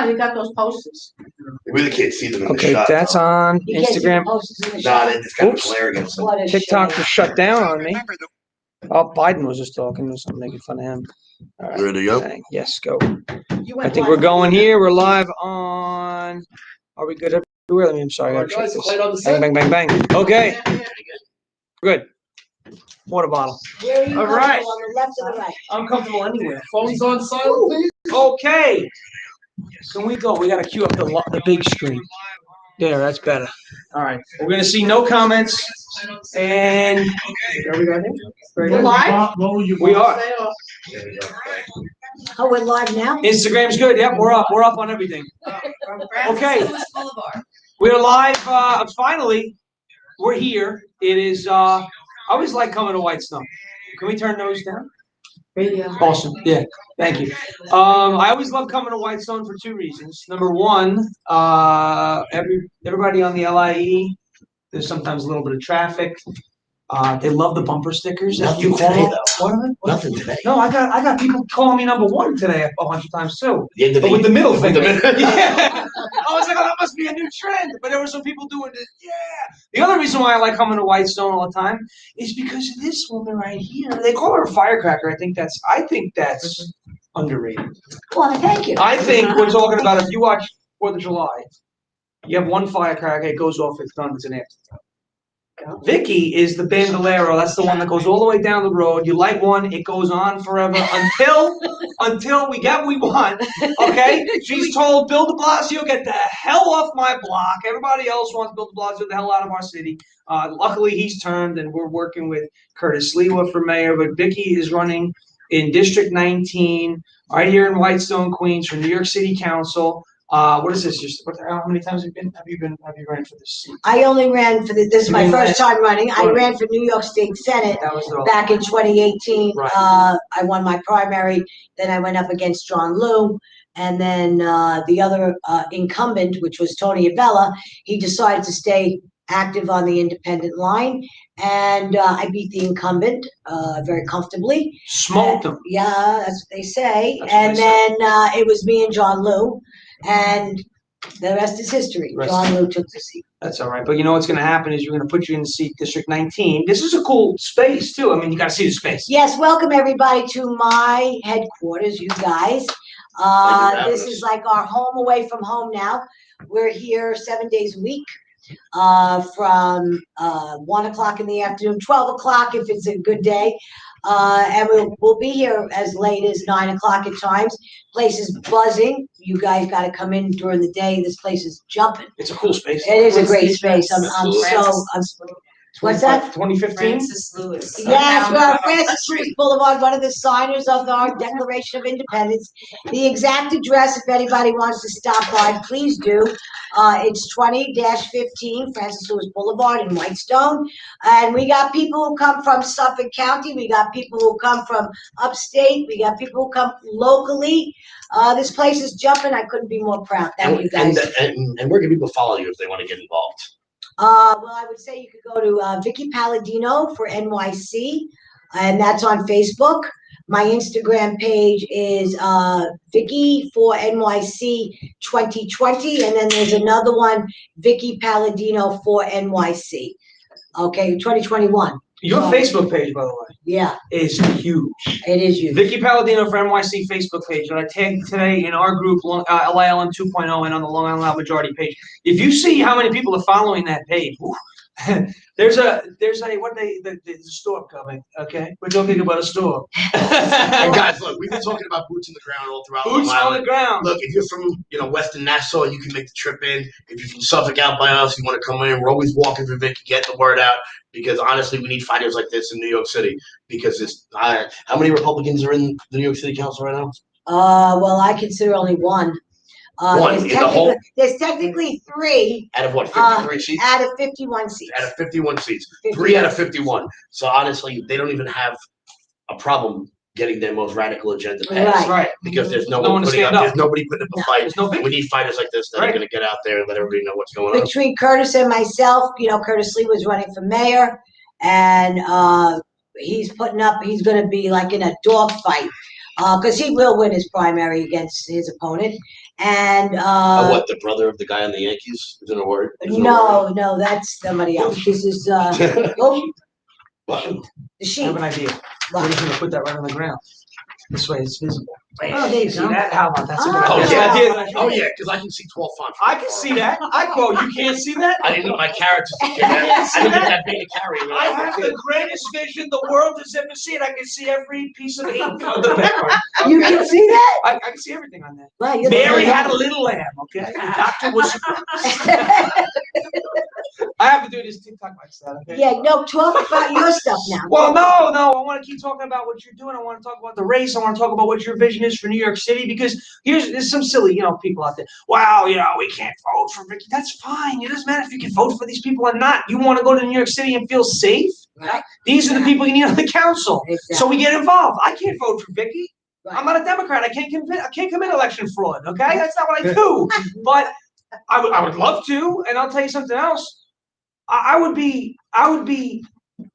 You got those posters. We really can't see them in the Okay, shot. that's though. on You can't see the Instagram. posters in the Nah, shot. it's got a Oops. glare against them. What a TikTok shame. just shut down on me. Oh, Biden was just talking to something, making fun of him. All right. Ready to go? Dang. Yes, go. You I went think live. we're going here. We're live on. Are we good everywhere? I'm sorry. I gotta check Guys, this. quiet on the Bang, set. bang, bang, bang. Okay. Good. Water bottle. Where are you All comfortable, right. on the left or the right? I'm comfortable anywhere. Phones on silent, please. Okay. Can we go? We gotta queue up the big screen. There, that's better. All right. We're gonna see no comments. And are we ready? We're live? We are. Oh, we're live now? Instagram's good. Yep, we're up. We're up on everything. Okay. We're live. Finally, we're here. It is. I always like coming to Whitestone. Can we turn those down? Radio. Awesome. Yeah. Thank you. I always love coming to Whitestone for two reasons. Number one, everybody on the LIE. There's sometimes a little bit of traffic. They love the bumper stickers. Nothing You call today, them. though. What are they? Nothing today. No, I got people calling me number one today a bunch of times too. The end of But with the middle with finger. the middle- Yeah. I was like, oh, that must be a new trend. But there were some people doing it. Yeah. The other reason why I like coming to Whitestone all the time is because of this woman right here. They call her a firecracker. I think that's underrated. Well, thank you. I think we're talking about if you watch 4th of July, you have one firecracker, it goes off, it's done, it's an afterthought. Vickie is the bandolero. That's the one that goes all the way down the road. You light one, it goes on forever until we get what we want. Okay? She's told Bill de Blasio, get the hell off my block. Everybody else wants Bill de Blasio the hell out of our city. Luckily, he's turned, and we're working with SLIWA for mayor. But Vickie is running in District 19, right here in Whitestone, Queens, for New York City Council. What is this? How many times have you ran for this seat? I only ran for this is my first time running. I Right. ran for New York State Senate That was the back in 2018. Right. I won my primary. Then I went up against John Liu. And then the other incumbent, which was Tony Abella, he decided to stay active on the independent line. And I beat the incumbent very comfortably. Smoked him. Yeah, that's what they say. That's what And they then it was me and John Liu. And the rest is history. John Liu took the seat. That's all right. But you know what's going to happen is you're going to put you in the seat, District 19. This is a cool space, too. I mean, you got to see the space. Yes, welcome everybody to my headquarters, you guys. This is like our home away from home now. We're here 7 days a week. From 1 o'clock in the afternoon, 12 o'clock if it's a good day. And we'll be here as late as 9 o'clock at times. Place is buzzing. You guys got to come in during the day. This place is jumping. It's a cool space. It is a great space. What's that? 2015? Francis Lewis. Yes, well, Francis Lewis Boulevard, one of the signers of our Declaration of Independence. The exact address, if anybody wants to stop by, please do. It's 20-15 Francis Lewis Boulevard in Whitestone. And we got people who come from Suffolk County. We got people who come from upstate. We got people who come locally. This place is jumping. I couldn't be more proud. Thank you, guys. And where can people follow you if they want to get involved? Well, I would say you could go to Vickie Paladino for NYC, and that's on Facebook. My Instagram page is Vickie for NYC 2020, and then there's another one, Vickie Paladino for NYC. Okay, 2021. Your Facebook page, by the way, Yeah, is huge. it is you. Vickie Paladino for NYC Facebook page that I tagged today in our group, LILM 2.0, and on the Long Island Loud Majority page. If you see how many people are following that page, there's a the store coming. Okay, we're talking about a store. And guys, look, we've been talking about boots on the ground all throughout Boots Long on Island. the ground. Look, if you're from Western Nassau, you can make the trip in. If you're from Suffolk out by us, you want to come in. We're always walking for Vickie, getting the word out. Because honestly, we need fighters like this in New York City. Because it's how many Republicans are in the New York City Council right now? Well, I consider only one. One in the whole. There's technically 3 Out of what, 53 seats? out of 51 seats. Out of 51 seats. 3 out of 51. So honestly, they don't even have a problem getting their most radical agenda passed. Right. Because there's No one to putting up, stand up. there's nobody putting up a fight. There's no big. We need fighters like this that are going to get out there and let everybody know what's going on. Between Curtis and myself, Curtis Lee was running for mayor, and he's going to be like in a dog fight because he will win his primary against his opponent. And What, the brother of the guy on the Yankees? Isn't a word? no, that's somebody else. This is oh, What? the I sheep. have an idea. We're What? just gonna put that right on the ground. This way it's visible. Oh, there you See go. that? How about that's a good Oh, idea? yeah. Idea that I Oh should- yeah, because I can see 12 fonts. I can see that. You can't see that? I didn't know my characters. I didn't get that big a carry. I have the greatest vision the world has ever seen. I can see every piece of ink on the background. You can see that? I can see everything on there. Wow, you're Mary the had a little lamb, okay? The doctor was. I have to do this TikTok like that, okay? Yeah, no, talk about your stuff now. Well, no, I want to keep talking about what you're doing. I want to talk about the race. I want to talk about what your vision is for New York City because there's some silly, people out there. Wow, we can't vote for Vickie. That's fine. It doesn't matter if you can vote for these people or not. You want to go to New York City and feel safe? Right. These are the people you need on the council. Exactly. So we get involved. I can't vote for Vickie. Right. I'm not a Democrat. I can't commit election fraud. Okay, that's not what I do. But I would love to. And I'll tell you something else. I would be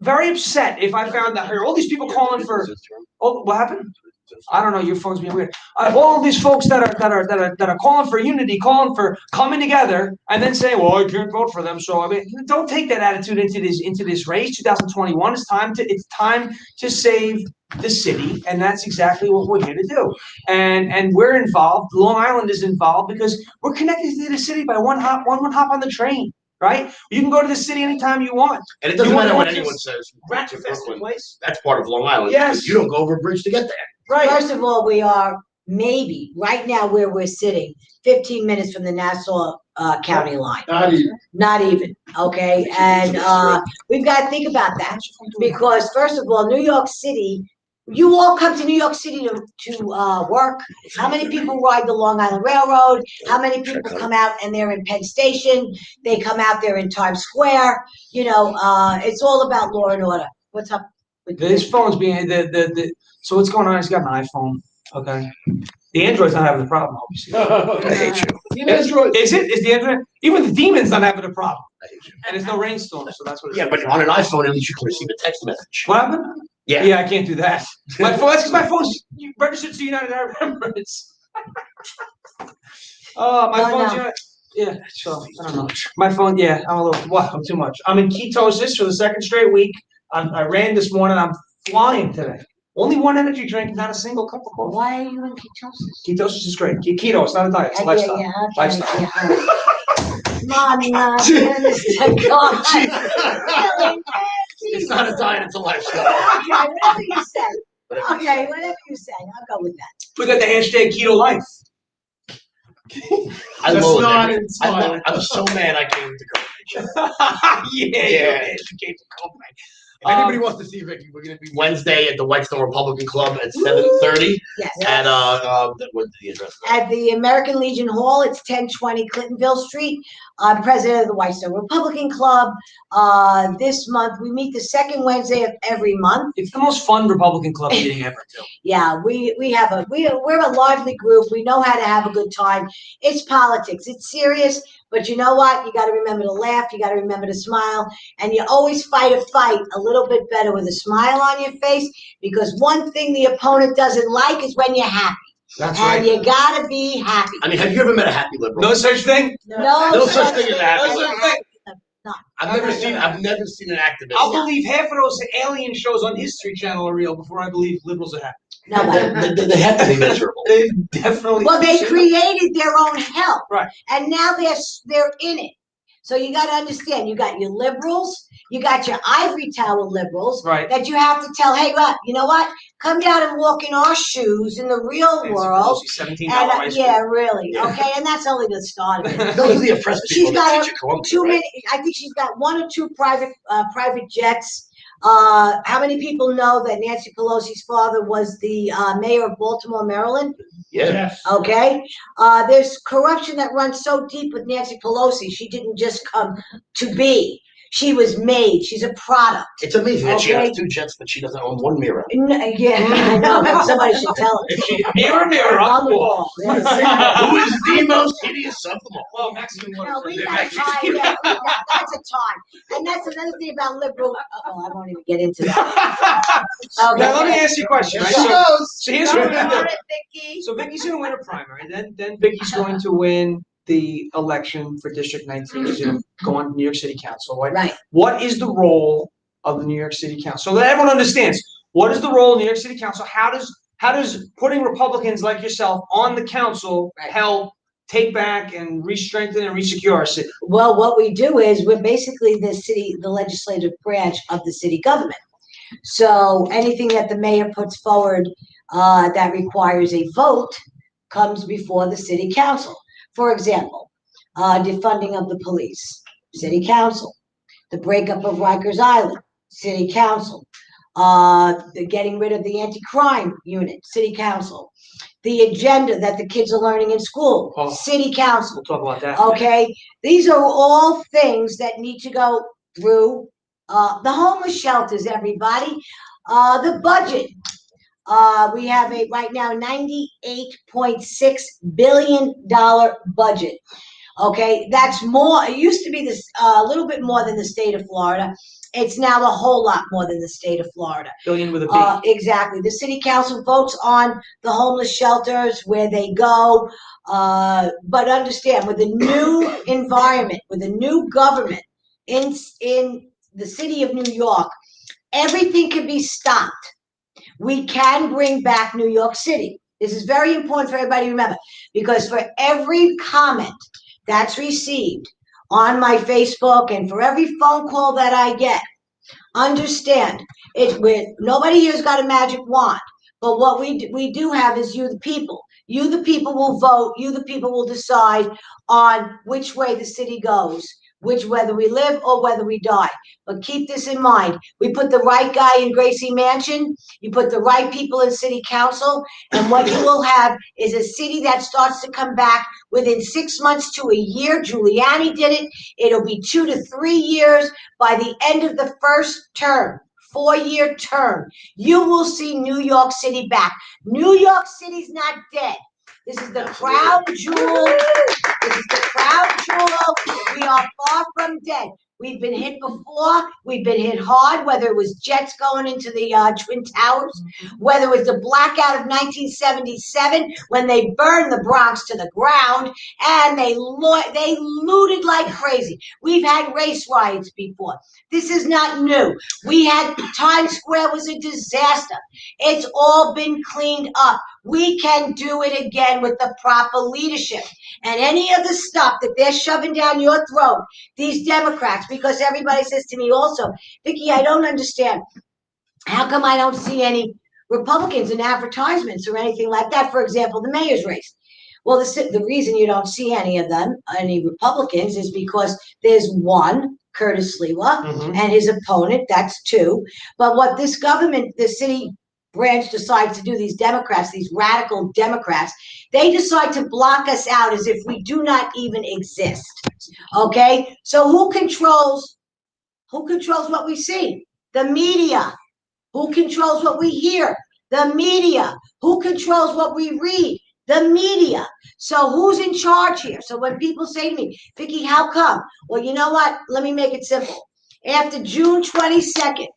very upset if I found out here all these people calling for. Oh, what happened? I don't know. Your phone's being weird. All these folks that are calling for unity, calling for coming together, and then saying, "Well, I can't vote for them." So I mean, don't take that attitude into this race. 2021 it's time to save the city, and that's exactly what we're here to do. And we're involved. Long Island is involved because we're connected to the city by one hop on the train. Right? You can go to the city anytime you want. And it doesn't You matter want what to anyone says. Rat to infested Brooklyn. place. That's part of Long Island. Yes. You don't go over a bridge to get there. Right. First of all, we are maybe right now where we're sitting, 15 minutes from the Nassau County line. Not even. Okay, and we've got to think about that because first of all, New York City. You all come to New York City to work. How many people ride the Long Island Railroad? How many people come out and they're in Penn Station? They come out there in Times Square. It's all about law and order. What's up? This phone's being so what's going on? He's got an iPhone. Okay. The Android's not having a problem, obviously. I hate you. Android. Is it? Is the Android? Even the demon's not having a problem. I hate you. And there's no rainstorm, so that's what it is. Yeah, but on an iPhone, at least you can receive a text message. What happened? Yeah. Yeah, I can't do that. My phone, that's because my phone's registered to United Arab Emirates. My phone's United. Yeah, so I don't know. My phone, yeah, I'm too much. I'm in ketosis for the second straight week. I ran this morning. I'm flying today. Only one energy drink, not a single cup of coffee. Why are you in ketosis? Ketosis is great. Keto, it's not a diet, it's a lifestyle. Okay, Lifestyle. yeah. Mom, It's not a diet, it's a lifestyle. Okay, whatever you say. Okay, whatever you say, I'll go with that. We got the hashtag keto life. I That's loathe not it. inspired. I was so mad I came to copenhagen. Yeah. You came to Copenhagen. If anybody wants to see Vickie, we're going to be Wednesday at the Whitestone Republican Club at 7:30. Yes. At what's the address? At the American Legion Hall, it's 1020 Clintonville Street. I'm president of the Whitestone Republican Club. This month, we meet the second Wednesday of every month. It's the most fun Republican club meeting ever, too. Yeah, we're a lively group. We know how to have a good time. It's politics. It's serious, but you know what? You got to remember to laugh. You got to remember to smile, and you always fight a fight a little bit better with a smile on your face because one thing the opponent doesn't like is when you're happy. That's And right. you gotta be happy. I mean, have you ever met a happy liberal? No such thing. No such thing as happy. No such thing. I've never seen an activist. I'll believe half of those alien shows on History Channel are real before I believe liberals are happy. No way. They have to be miserable. They definitely. Well, they created their own hell. Right. And now they're in it. So you got to understand, you got your liberals, you got your ivory tower liberals, Right. that you have to tell, hey, what, you know what? Come down and walk in our shoes in the real world. $17 And ice cream. yeah, really. Yeah. Okay, and that's only the start of it. Those are the oppressed She's people that got teach at Columbia, Too right? many. I think she's got 1 or 2 private jets. How many people know that Nancy Pelosi's father was the mayor of Baltimore, Maryland? Yeah. Okay. There's corruption that runs so deep with Nancy Pelosi. She didn't just come to be. She was made. She's a product. It's amazing that she Okay. has 2 jets, but she doesn't own 1 mirror. Yeah, I know, but somebody should tell her. If she, mirror On the wall. Yes. Who is the most hideous of them all? Well, Mexican No, ones. we got time. Yeah, that's a time. And that's another thing about liberal. Oh, I won't even get into that. Now, Okay. let me ask you a question. Right? She goes. So here's what we're gonna do. Got it, Vickie. So Vickie's gonna win a primary. Then Vickie's going to win the election for District 19. She's gonna go on New York City Council. Right? Right. What is the role of the New York City Council? So that everyone understands. What is the role of New York City Council? How does putting Republicans like yourself on the council help take back and re-strengthen and re-secure our city? Well, what we do is we're basically the legislative branch of the city government. So anything that the mayor puts forward that requires a vote comes before the city council. For example, defunding of the police, city council. The breakup of Rikers Island, city council. The getting rid of the anti-crime unit, city council. The agenda that the kids are learning in school, city council. We'll talk about that. Okay, these are all things that need to go through the homeless shelters, everybody. The budget. We have right now $98.6 billion budget. Okay, that's more. It used to be this a little bit more than the state of Florida. It's now a whole lot more than the state of Florida. Billion with a B. Exactly. The city council votes on the homeless shelters, where they go. But understand, with a new environment, with a new government in the city of New York, everything can be stopped. We can bring back New York City. This is very important for everybody to remember, because for every comment that's received on my Facebook and for every phone call that I get, understand nobody here's got a magic wand, but what we do have is you the people. You the people will vote. You the people will decide on which way the city goes, whether we live or whether we die. But keep this in mind. We put the right guy in Gracie Mansion. You put the right people in city council. And what you will have is a city that starts to come back within 6 months to a year. Giuliani did it. It'll be 2 to 3 years by the end of the first term. 4-year term, you will see New York City back. New York City's not dead. This is the crown jewel. This is the crown jewel. We are far from dead. We've been hit before. We've been hit hard, whether it was jets going into the Twin Towers, whether it was the blackout of 1977 when they burned the Bronx to the ground and they looted like crazy. We've had race riots before. This is not new. We had Times Square was a disaster. It's all been cleaned up. We can do it again with the proper leadership. And any of the stuff that they're shoving down your throat, these Democrats, because everybody says to me also, Vickie, I don't understand. How come I don't see any Republicans in advertisements or anything like that? For example, the mayor's race. Well, the reason you don't see any of them, any Republicans, is because there's one, Curtis SLIWA, and his opponent, that's 2. But what this government, the city branch decides to do, these Democrats, these radical Democrats, they decide to block us out as if we do not even exist. Okay? So who controls what we see? The media. Who controls what we hear? The media. Who controls what we read? The media. So who's in charge here? So when people say to me, Vickie, how come? Well, you know what? Let me make it simple. After June 22nd,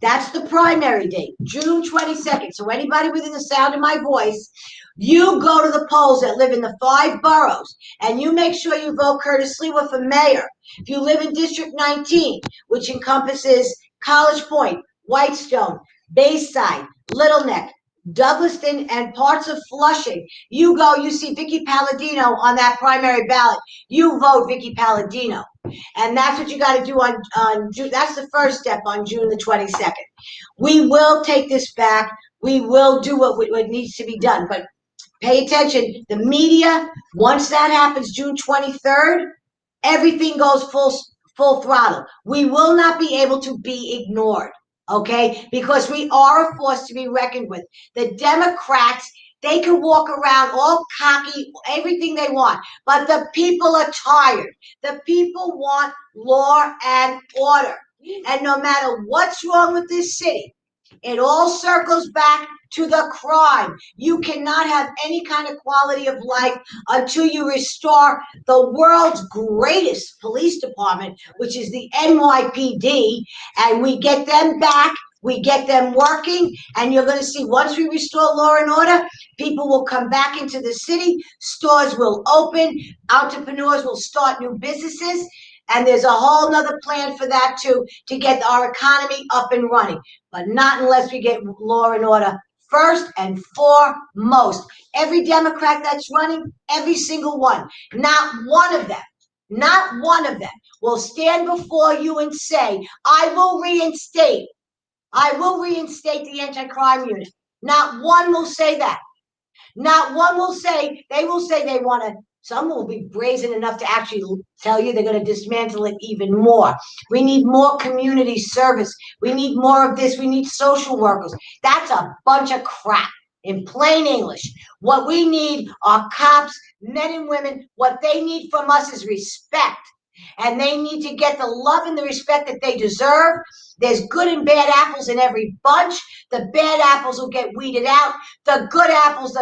that's the primary date, June 22nd. So anybody within the sound of my voice, you go to the polls that live in the 5 boroughs, and you make sure you vote Curtis SLIWA for mayor. If you live in District 19, which encompasses College Point, Whitestone, Bayside, Little Neck, Douglaston, and parts of Flushing, you go, you see Vickie Paladino on that primary ballot. You vote Vickie Paladino. And that's what you got to do on June. That's the first step on June the 22nd. We will take this back. We will do what needs to be done. But pay attention. The media, once that happens, June 23rd, everything goes full throttle. We will not be able to be ignored. Okay? Because we are a force to be reckoned with. The Democrats, They can walk around all cocky, everything they want. But the people are tired. The people want law and order. And no matter what's wrong with this city, it all circles back to the crime. You cannot have any kind of quality of life until you restore the world's greatest police department, which is the NYPD, and we get them back. We get them working, and you're going to see once we restore law and order, people will come back into the city, stores will open, entrepreneurs will start new businesses, and there's a whole nother plan for that too, to get our economy up and running. But not unless we get law and order first and foremost. Every Democrat that's running, every single one, not one of them will stand before you and say, I will reinstate the anti-crime unit. Not one will say that. Not one will say, they want to, some will be brazen enough to actually tell you they're going to dismantle it even more. We need more community service. We need more of this. We need social workers. That's a bunch of crap. In plain English, what we need are cops, men and women. What they need from us is respect. And they need to get the love and the respect that they deserve. There's good and bad apples in every bunch. The bad apples will get weeded out. The good apples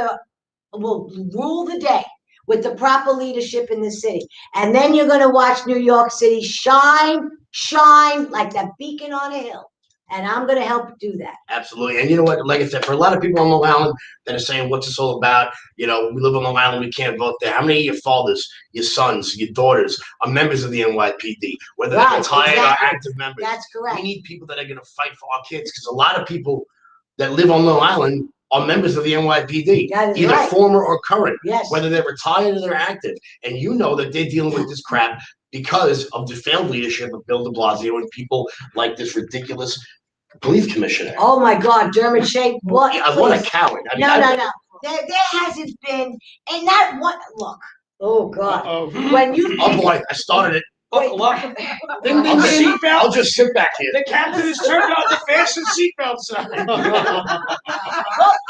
will rule the day with the proper leadership in the city. And then you're going to watch New York City shine like the beacon on a hill. And I'm going to help do that. Absolutely. And you know what? Like I said, for a lot of people on Long Island that are saying, what's this all about? You know, we live on Long Island, we can't vote there. How many of your fathers, your sons, your daughters are members of the NYPD, whether they're retired or active members? That's correct. We need people that are going to fight for our kids, because a lot of people that live on Long Island are members of the NYPD, either former or current, whether they're retired or they're active. And you know that they're dealing with this crap because of the failed leadership of Bill de Blasio and people like this ridiculous police commissioner. Oh my God, Dermot Shea, what? Yeah, what a coward. I mean, no. There hasn't been, and that one, look, oh God. When you, oh boy, I started it. I'll just sit back here. The captain has turned on the fasten seatbelt sign. Well,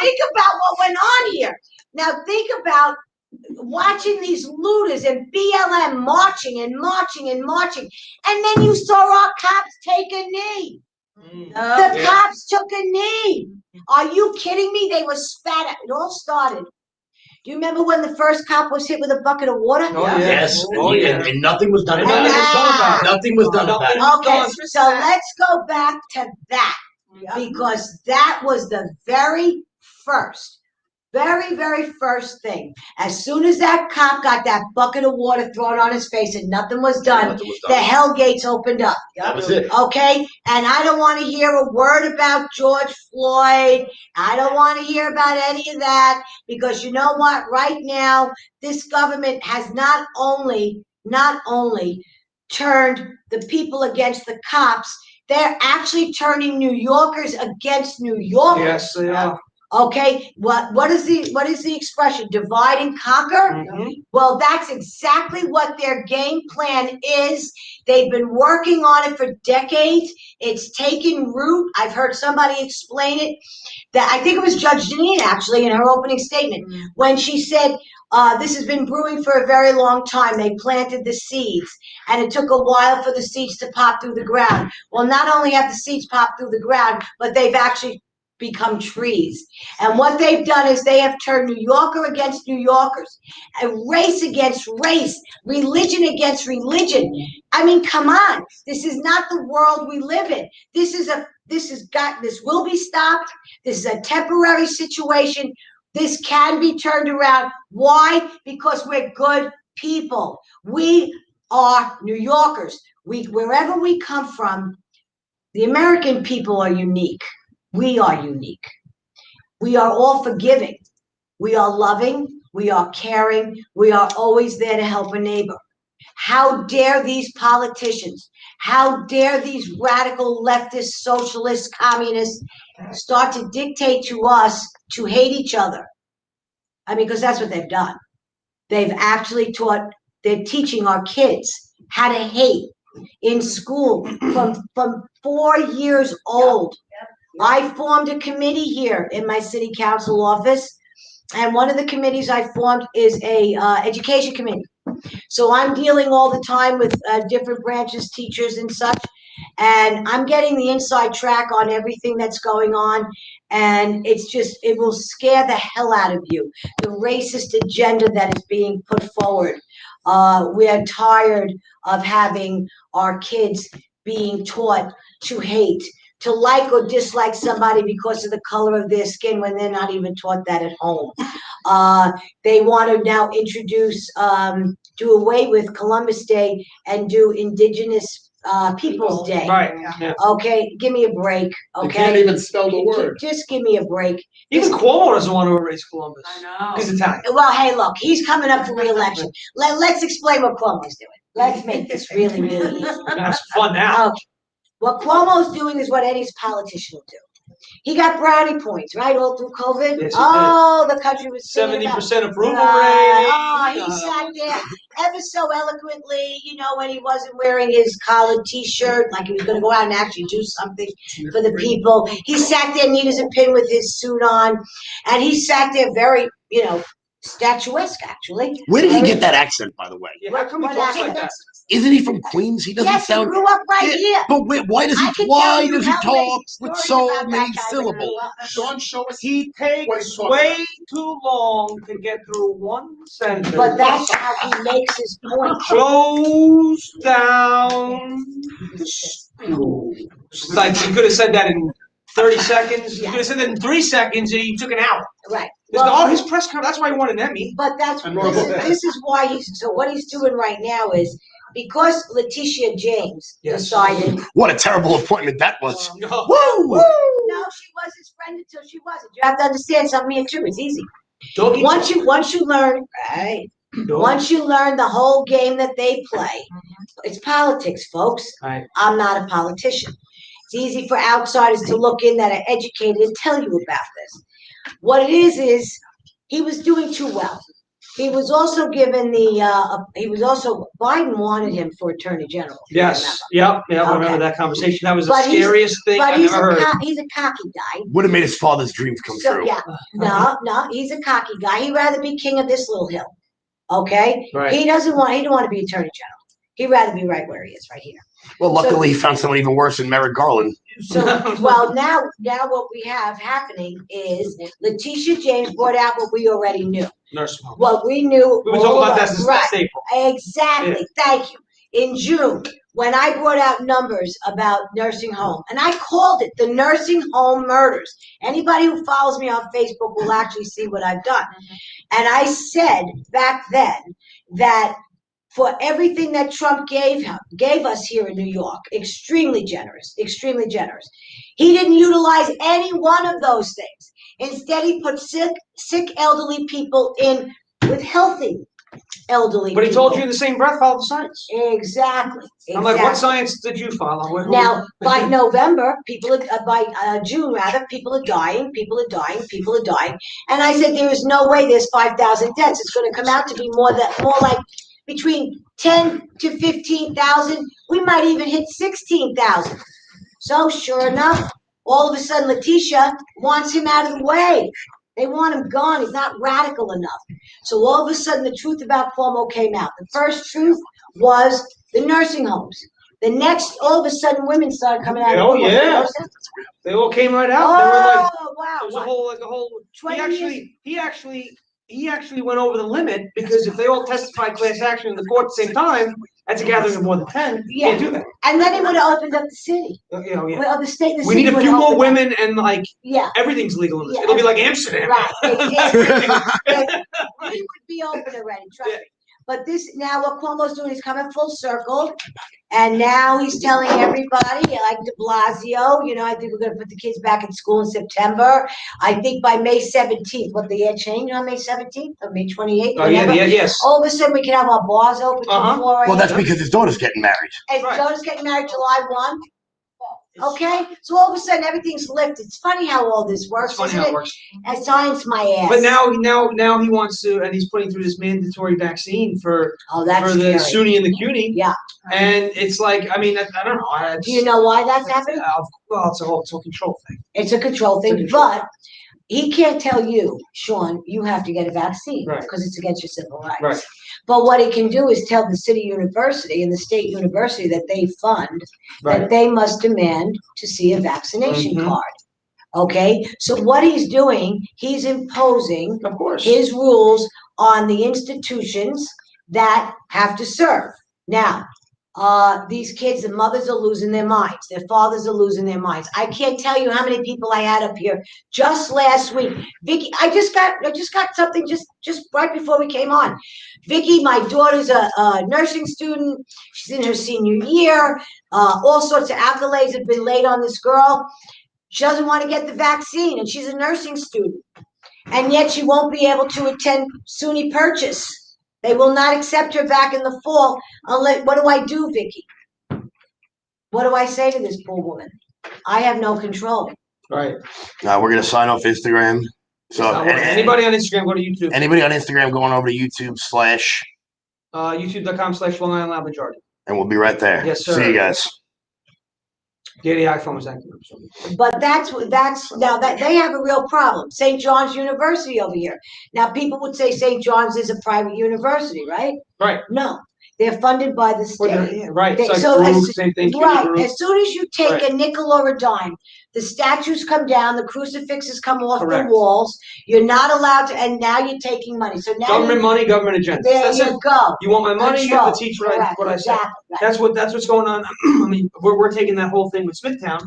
think about what went on here. Now think about watching these looters and BLM marching and marching and marching, and then you saw our cops take a knee. The cops took a knee. Are you kidding me? They were spat at. It all started. Do you remember when the first cop was hit with a bucket of water? Oh, yes. And nothing was done about it. Nothing was done about it. Okay, so let's go back to that, because that was the very first thing. As soon as that cop got that bucket of water thrown on his face and nothing was done, the hell gates opened up. That was it. Okay? And I don't want to hear a word about George Floyd. I don't want to hear about any of that, because you know what? Right now, this government has not only turned the people against the cops, they're actually turning New Yorkers against New Yorkers. Yes, they are. Okay, what is the expression? Divide and conquer? Mm-hmm. Well, that's exactly what their game plan is. They've been working on it for decades. It's taken root. I've heard somebody explain it. That I think it was Judge Janine, actually, in her opening statement, when she said, this has been brewing for a very long time. They planted the seeds, and it took a while for the seeds to pop through the ground. Well, not only have the seeds popped through the ground, but they've actually become trees. And what they've done is they have turned New Yorker against New Yorkers, and race against race, religion against religion. I mean, come on. This is not the world we live in. This will be stopped. This is a temporary situation. This can be turned around. Why? Because we're good people. We are New Yorkers. Wherever we come from, the American people are unique. We are unique. We are all forgiving. We are loving. We are caring. We are always there to help a neighbor. How dare these politicians, how dare these radical leftist, socialist, communists start to dictate to us to hate each other? I mean, because that's what they've done. They've actually they're teaching our kids how to hate in school from 4 years old. I formed a committee here in my city council office, And one of the committees I formed is a education committee. So I'm dealing all the time with different branches, teachers and such, and I'm getting the inside track on everything that's going on. And it will scare the hell out of you. The racist agenda that is being put forward. We're tired of having our kids being taught to hate, to like or dislike somebody because of the color of their skin when they're not even taught that at home. They want to now introduce, do away with Columbus Day and do Indigenous Peoples Day. Right. Yeah. Okay, give me a break. They Okay, can't even spell the word. just give me a break. Even Cuomo doesn't want to erase Columbus. I know. He's Italian. Well, hey, look, he's coming up for re-election. Let's explain what Cuomo's doing. Let's make this really, really easy. That's fun now. Okay. What Cuomo's doing is what any politician will do. He got brownie points, right, all through COVID. Yes, he Oh, the country was singing 70% approval about, rating. he sat there ever so eloquently, when he wasn't wearing his collared T-shirt, like he was going to go out and actually do something for the people. He sat there neat as a pin with his suit on, and he sat there very, statuesque, actually. Where did he get that accent, by the way? Yeah, how come he What talks like accent? that? Isn't he from Queens? He doesn't Yes, he sound. grew up right Yeah, here. But why does I he? can Why tell you does he how talk many with stories so about that many guy when he syllables? grew up. Sean, show us. He takes What he's talking way too long to get through one sentence. But that's how he makes his point. Close down the school. Like, you could have said that in 30 seconds. You could have said that in 3 seconds, and you took an hour. Right. His press conference, that's why he won an Emmy. But this is why what he's doing right now is because Letitia James decided. What a terrible appointment that was. No. Woo! No, she was his friend until she wasn't. You have to understand something here too. It's easy. Doggy Once you learn, right? Once you learn the whole game that they play, it's politics, folks. Right. I'm not a politician. It's easy for outsiders to look in that are educated and tell you about this. What it is he was doing too well. He was also given Biden wanted him for Attorney General. Yes. Yep. I remember Okay. that conversation. That was the But scariest thing But I've ever heard. he's a cocky guy. Would have made his father's dreams come So true. yeah, no, he's a cocky guy. He'd rather be king of this little hill. Okay? Right. He don't want to be Attorney General. He'd rather be right where he is, right here. Well, luckily he found someone even worse than Merrick Garland. So, well, now what we have happening is Letitia James brought out what we already knew. Nursing home. What we knew. We've been talking about that since right. last April. Exactly. Yeah. Thank you. In June, when I brought out numbers about nursing home, and I called it the nursing home murders. Anybody who follows me on Facebook will actually see what I've done. And I said back then that for everything that Trump gave us here in New York, extremely generous. He didn't utilize any one of those things. Instead, he put sick elderly people in with healthy elderly But he people. told you in the same breath, follow the science. Exactly. I'm like, what science did you follow? Now, by November, by June rather, people are dying. And I said, there is no way there's 5,000 deaths. It's going to come out to be more like between 10 to 15,000. We might even hit 16,000. So sure enough, all of a sudden, Letitia wants him out of the way. They want him gone. He's not radical enough. So all of a sudden, the truth about Cuomo came out. The first truth was the nursing homes. The next, all of a sudden, women started coming out. Oh, yeah. They all came right out. They were like, wow. There was a whole. He actually went over the limit because if they all testified class action in the court at the same time, that's a gathering of more than 10. You can't do that. And then it would have opened up the city. Yeah. Well, the state, the We city need a would few more open women and Yeah. everything's legal in this. Yeah. It'll be like Amsterdam. Right. It would be open already, trust me. But now what Cuomo's doing, he's coming full circle. And now he's telling everybody, like de Blasio, I think we're going to put the kids back in school in September. I think by May 17th, what the year changed on May 17th or May 28th? Oh, yes. All of a sudden, we can have our bars open till 4 a.m. Well, that's because his daughter's getting married. And his daughter's getting married July 1. Okay? So all of a sudden, everything's lifted. It's funny how all this works, isn't it? And science my ass. But now he wants to, and he's putting through this mandatory vaccine for the SUNY and the CUNY. Yeah. And it's like, I don't know. Do you know why that's happening? Well, it's a whole control thing. It's a control thing, but he can't tell you, Sean, you have to get a vaccine Right. because it's against your civil rights. Right. But what he can do is tell the city university and the state university that they fund that they must demand to see a vaccination card. Okay, so what he's doing, he's imposing Of course. his rules on the institutions that have to serve. Now, these kids, the mothers are losing their minds. Their fathers are losing their minds. I can't tell you how many people I had up here just last week. Vickie, I just got something just right before we came on. Vickie, my daughter's a nursing student. She's in her senior year. All sorts of accolades have been laid on this girl. She doesn't want to get the vaccine, and she's a nursing student. And yet she won't be able to attend SUNY Purchase. They will not accept her back in the fall unless, what do I do, Vickie? What do I say to this poor woman? I have no control. Right. We're going to sign off Instagram. So anybody on Instagram, go to YouTube. Anybody on Instagram going over to YouTube / YouTube.com/Long Island Lab Majority. And we'll be right there. Yes, sir. See you guys. Yeah, the iPhone was active. But that's now that they have a real problem. St. John's University over here. Now people would say St. John's is a private university, right? Right. No, they're funded by the state. Right. They, It's so like as, same thing. right. As soon as you take Right. a nickel or a dime, the statues come down, the crucifixes come off Correct. the walls. You're not allowed to, and now you're taking money. So now Government money, government agenda. there That's you it. go. You want my money? You have to teach what Correct. I said. Exactly. That's what's going on. I mean, we're taking that whole thing with Smithtown.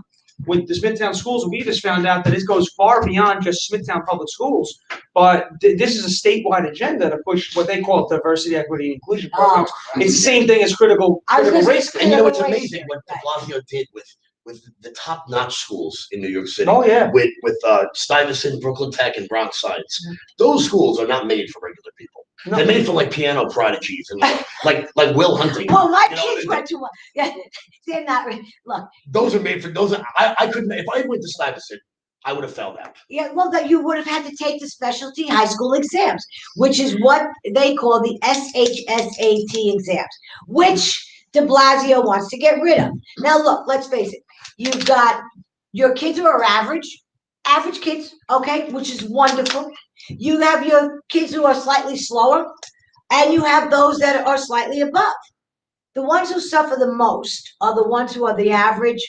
With the Smithtown schools, we just found out that this goes far beyond just Smithtown Public Schools, but this is a statewide agenda to push what they call diversity, equity, and inclusion programs. It's the same thing as critical race. And you know what's amazing? What de Blasio did with the top-notch schools in New York City. Oh yeah. With Stuyvesant, Brooklyn Tech, and Bronx Science. Those schools are not made for regular people. No. They're made for like piano prodigies and like Will Hunting. Well, my kids went to one. Yeah, they're not. Look, those are made for those. I couldn't. If I went to Stuyvesant, I would have failed out. yeah, well, that you would have had to take the specialty high school exams, which is what they call the SHSAT exams, which de Blasio wants to get rid of. Now, look, let's face it. You've got your kids who are average kids, okay, which is wonderful. You have your kids who are slightly slower, and you have those that are slightly above. The ones who suffer the most are the ones who are the average,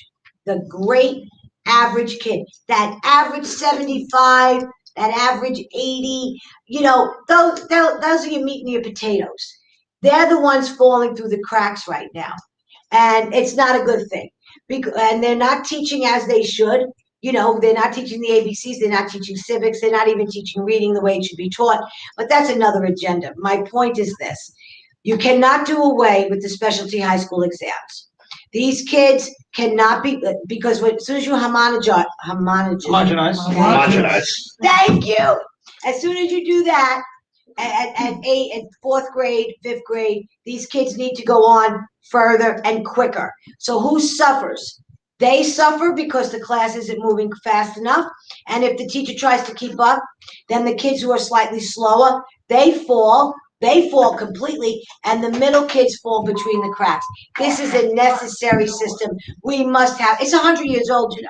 the great average kid. That average 75, that average 80, you know, those are your meat and your potatoes. They're the ones falling through the cracks right now. And it's not a good thing. And they're not teaching as they should. You know, they're not teaching the ABCs, they're not teaching civics, they're not even teaching reading the way it should be taught. But that's another agenda. My point is this. You cannot do away with the specialty high school exams. These kids cannot be, because as soon as you homogenize. Thank you. As soon as you do that, at 8th and 4th grade, 5th grade, these kids need to go on further and quicker. So who suffers? They suffer because the class isn't moving fast enough. And if the teacher tries to keep up, then the kids who are slightly slower, they fall completely, and the middle kids fall between the cracks. This is a necessary system. We must have, it's 100 years old, you know.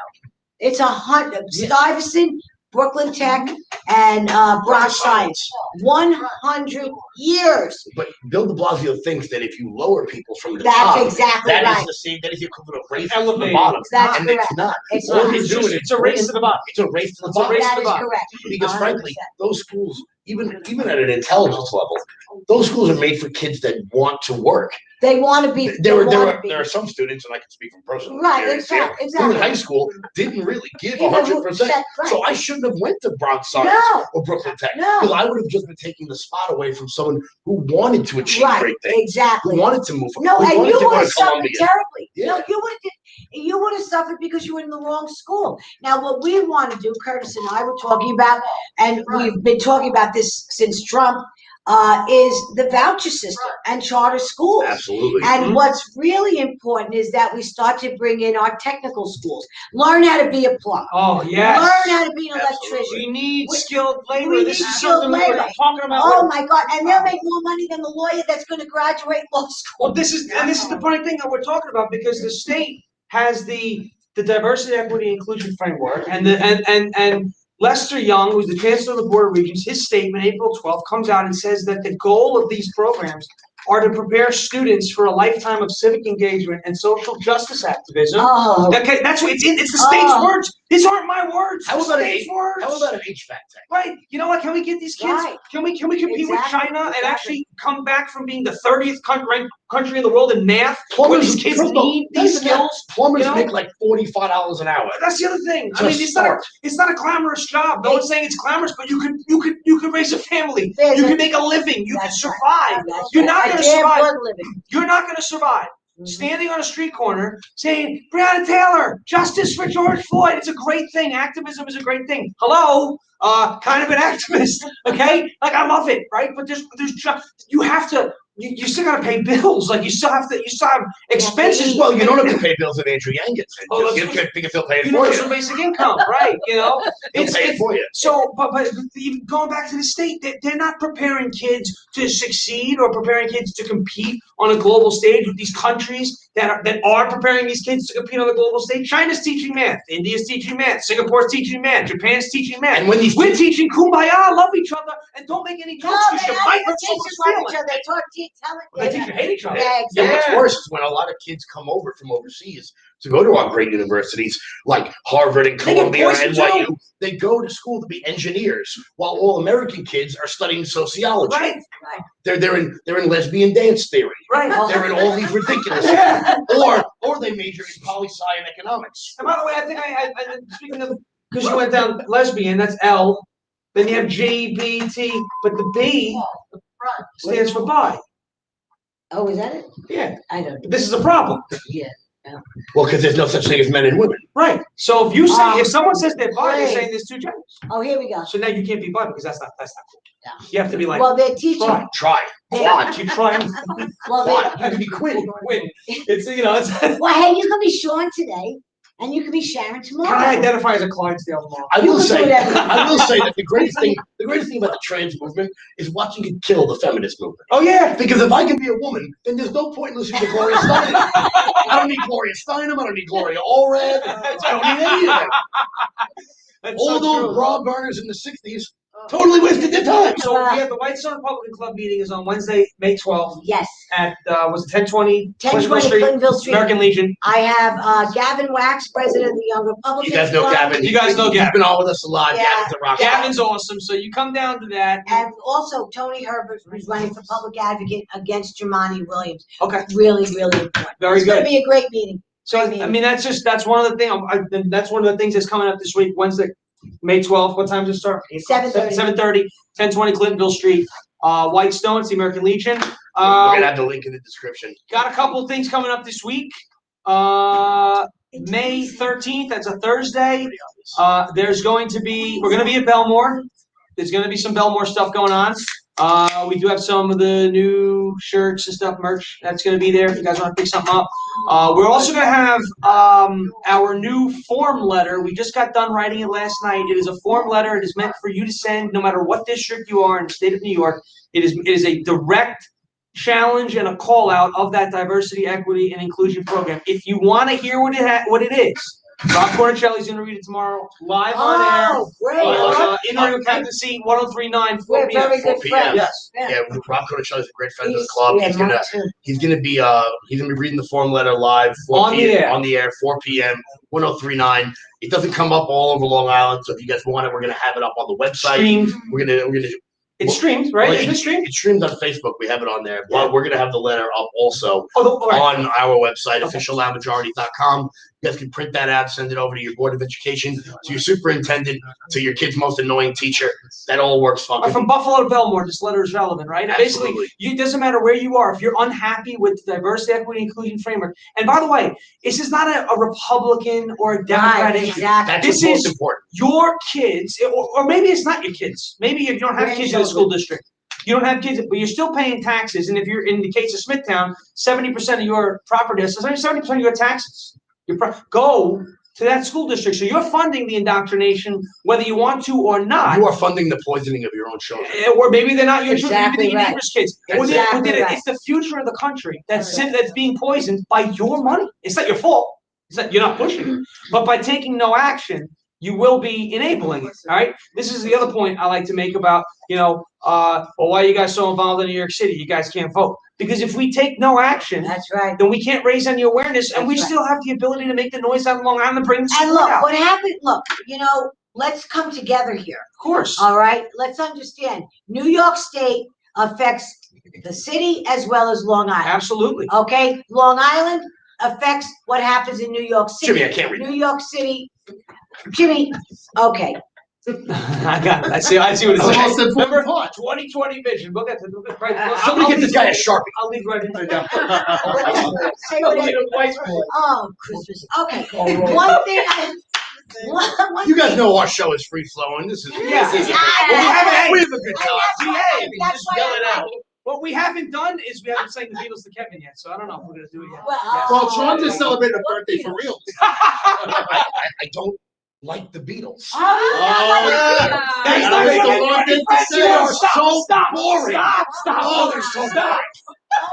It's 100, Stuyvesant, Brooklyn Tech, and Bronx Science. 100 years. But Bill de Blasio thinks that if you lower people from the That's top, exactly that right. is the same. That is the equivalent of race to the Elevated. bottom. That's And correct. it's not. It's All not. he's doing It's a race to the bottom. It's a race to the It's a bottom. race That to the is bottom. correct. Because 100%. frankly, those schools, even at an intelligence level, those schools are made for kids that want to work. They want to be. There are some students, and I can speak from personal experience here, who in high school didn't really give 100%. So I shouldn't have went to Bronx Science or Brooklyn Tech, because I would have just been taking the spot away from someone who wanted to achieve great things, exactly. who wanted to move. No, and you would have suffered Columbia. terribly. Yeah. No, you would have suffered because you were in the wrong school. Now, what we want to do, Curtis and I were talking about, and we've been talking about this since Trump, is the voucher system and charter schools. Absolutely. And what's really important is that we start to bring in our technical schools. Learn how to be a plumber. Oh, yes. Learn how to be an electrician. We need skilled labor. We This need is skilled something we're labor. talking about. Oh my God! And they'll make more money than the lawyer that's going to graduate law school. Well, this is the funny thing that we're talking about, because the state has the diversity, equity, inclusion framework, and Lester Young, who's the Chancellor of the Board of Regents, his statement, April 12th, comes out and says that the goal of these programs are to prepare students for a lifetime of civic engagement and social justice activism. Oh. Okay, that's what it's in. It's the state's words. These aren't my words. How about state's words. How about an HVAC tank? Right. You know what? Can we get these kids? Right. Can we compete with China and Exactly. actually come back from being the 30th country in the world in math? Where Plumbers, these kids need these skills. Plumbers you know? make like $45 an hour. That's the other thing. I Just mean, start. it's not a glamorous job. No one's saying it's glamorous, but you could raise a family. There's You a- can make a living. You can That's right. survive. That's You're right. not A going to damn survive. good living. You're not going to survive. Mhm. Standing on a street corner saying, Breonna Taylor, justice for George Floyd. It's a great thing. Activism is a great thing. Hello? Kind of an activist, okay? Like, I love it, right? But there's you have to, you still got to pay bills. Like, you still have expenses. Well, you don't have to pay bills that Andrew Yang gets. Oh, You can still pay it for Universal you. basic income, right? You know, He'll pay it for you. so, but even going back to the state, they're not preparing kids to succeed or preparing kids to compete on a global stage with these countries that are preparing these kids to compete on the global stage. China's teaching math, India's teaching math, Singapore's teaching math, Japan's teaching math. And when these We're teaching kumbaya, love each other, and don't make any No, jokes they because you don't might even hurt teach someone's us love feelings. each other. They taught They teach you hate each other. Yeah, Yeah, exactly. what's worse is when a lot of kids come over from overseas to go to our great universities like Harvard and They get Columbia and poisoned NYU. too. They go to school to be engineers, while all American kids are studying sociology. Right, They're in lesbian dance theory. right. They're in all these ridiculous Yeah. or they major in poli-sci and economics. And by the way, I think I speaking of, because you went down lesbian, that's L. Then you have GBT, but the B stands for bi. Oh, is that it? Yeah, I don't know. this is a problem. Yeah. Well, because there's no such thing as men and women. Right. So if someone says they're bi, they're Right. saying there's two genders. Oh, here we go. So now you can't be bi because that's not cool. No. You have to be like, Well, they're teaching. try. They- Quad. You try and Well, Quad. they, You can be quid. win. It's it's. well, hey, you can be Sean today, and you can be Sharon tomorrow. Can I identify as a Clydesdale tomorrow? I will You can say, do whatever. I will say that the greatest thing about the trans movement is watching it kill the feminist movement. Oh yeah. Because if I can be a woman, then there's no point in listening to Gloria Steinem. I don't need Gloria Steinem. I don't need Gloria Allred. I don't need any of them. That's All so those true. bra burners in the '60s totally wasted their time. So we have the Whitestone Republican Club meeting is on Wednesday, May 12th Yes. at was it 1020 1020 Clintonville Street. American Legion. I have Gavin Wax, president of the Young Republicans. You guys know Club, Gavin. You guys know He's Gavin. been on with us a lot. Yeah. Gavin's a rock star. Gavin's awesome. So you come down to that. And also Tony Herbert, who's running for public advocate against Jumaane Williams. Okay. Really, really important. Very It's going good. to be a great meeting. So I mean that's one of the things. That's one of the things that's coming up this week. Wednesday, May 12th. What time does it start? 7:30. 7:30. 1020 Clintonville Street. Whitestone. It's the American Legion. We're gonna have the link in the description. Got a couple of things coming up this week. May 13th. That's a Thursday. We're going to be at Belmore. There's going to be some Belmore stuff going on. We do have some of the new shirts and stuff, merch that's going to be there if you guys want to pick something up. We're also going to have our new form letter. We just got done writing it last night. It is a form letter. It is meant for you to send no matter what district you are in the state of New York. It is a direct challenge and a call out of that diversity, equity, and inclusion program. If you want to hear what it is, Rob Cornicelli's going to read it tomorrow live on air. Oh, great. In our captaincy 1039 4 We're p.m. very good 4 p.m. friends. Yes. Yeah, Rob Cotticelli is a great friend of the club. Yeah, He's gonna mine too. he's gonna be reading the form letter live 4 On the p.m. air. on the air 4 p.m. 1039. It doesn't come up all over Long Island, so if you guys want it, we're gonna have it up on the website. Streamed. We're gonna It's streamed, right? well, Isn't it streamed? It's streamed on Facebook. We have it on there, but we're gonna have the letter up also All right. on our website, Okay. officialloudmajority.com. You guys can print that out, send it over to your board of education, to your superintendent, to your kid's most annoying teacher. That all works fine. From Buffalo to Belmore, this letter is relevant, right? Absolutely. Basically, it doesn't matter where you are. If you're unhappy with the diversity, equity, inclusion framework, and by the way, this is not a Republican or a Democrat Right, issue. exactly. That's This what's most is- important. Your kids, or maybe it's not your kids. Maybe if you don't have kids in the school district. You don't have kids, but you're still paying taxes. And if you're in the case of Smithtown, 70% of your property, 70% of your taxes, go to that school district. So you're funding the indoctrination, whether you want to or not. You are funding the poisoning of your own children. Or maybe they're not your children, Exactly maybe they're your right. neighbor's kids. Exactly right. It's the future of the country that's being poisoned by your money. It's not your fault. It's not, you're not pushing it. But by taking no action, you will be enabling it. All right. This is the other point I like to make about, well, why are you guys so involved in New York City? You guys can't vote. Because if we take no action, That's right. then we can't raise any awareness, and That's we right. still have the ability to make the noise out of Long Island and bring the And support look, out. what happened, look, let's come together here. Of course. All right? Let's understand. New York State affects the city as well as Long Island. Absolutely. Okay? Long Island affects what happens in New York City. Jimmy, I can't read. New York City. Jimmy, okay. I got it. I see what it's saying. Remember, 20/20 vision. Look at the right. Somebody get this guy a Sharpie. I'll leave right in there. Say whatever. Oh, Christmas. Okay. One thing You guys know our show is free flowing. This is Yeah. we have a good time. That's why I like it. What we haven't done is we haven't sang the Beatles to Kevin yet, so I don't know if we're gonna do it yet. Well, Sean just celebrated a birthday for real. I don't like the Beatles. That's not the the wrong thing to say. They are so boring. Stop! Oh, they're so boring.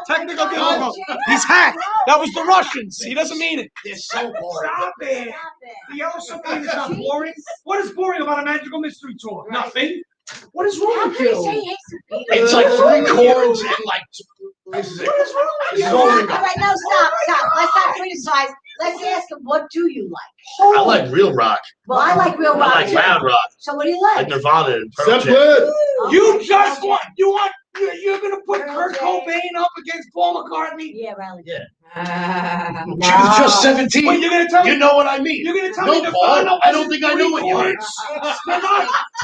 Technical difficulty. He's hacked. That was the Russians. He doesn't mean it. They're so boring. Stop it. The Yellow Submarine is not boring. What is boring about a magical mystery tour? Right. Nothing. What is wrong How with can you you? say he hates the Beatles? It's like 3 chords and like this is it. What is wrong with This is you? all we All got. right, no, stop. Let's not criticize. Let's ask him, what do you like? I like real rock. Well, I like real I rock like too. loud rock. So what do you Like like? Nirvana and Pearl Jam. You Okay, just okay. you're gonna put Kurt Cobain up against Paul McCartney? Yeah, Riley. Yeah. No. She was just 17. Wait, you're gonna tell You me? know what I mean. You're gonna tell No, me Paul, I don't think I know what you mean.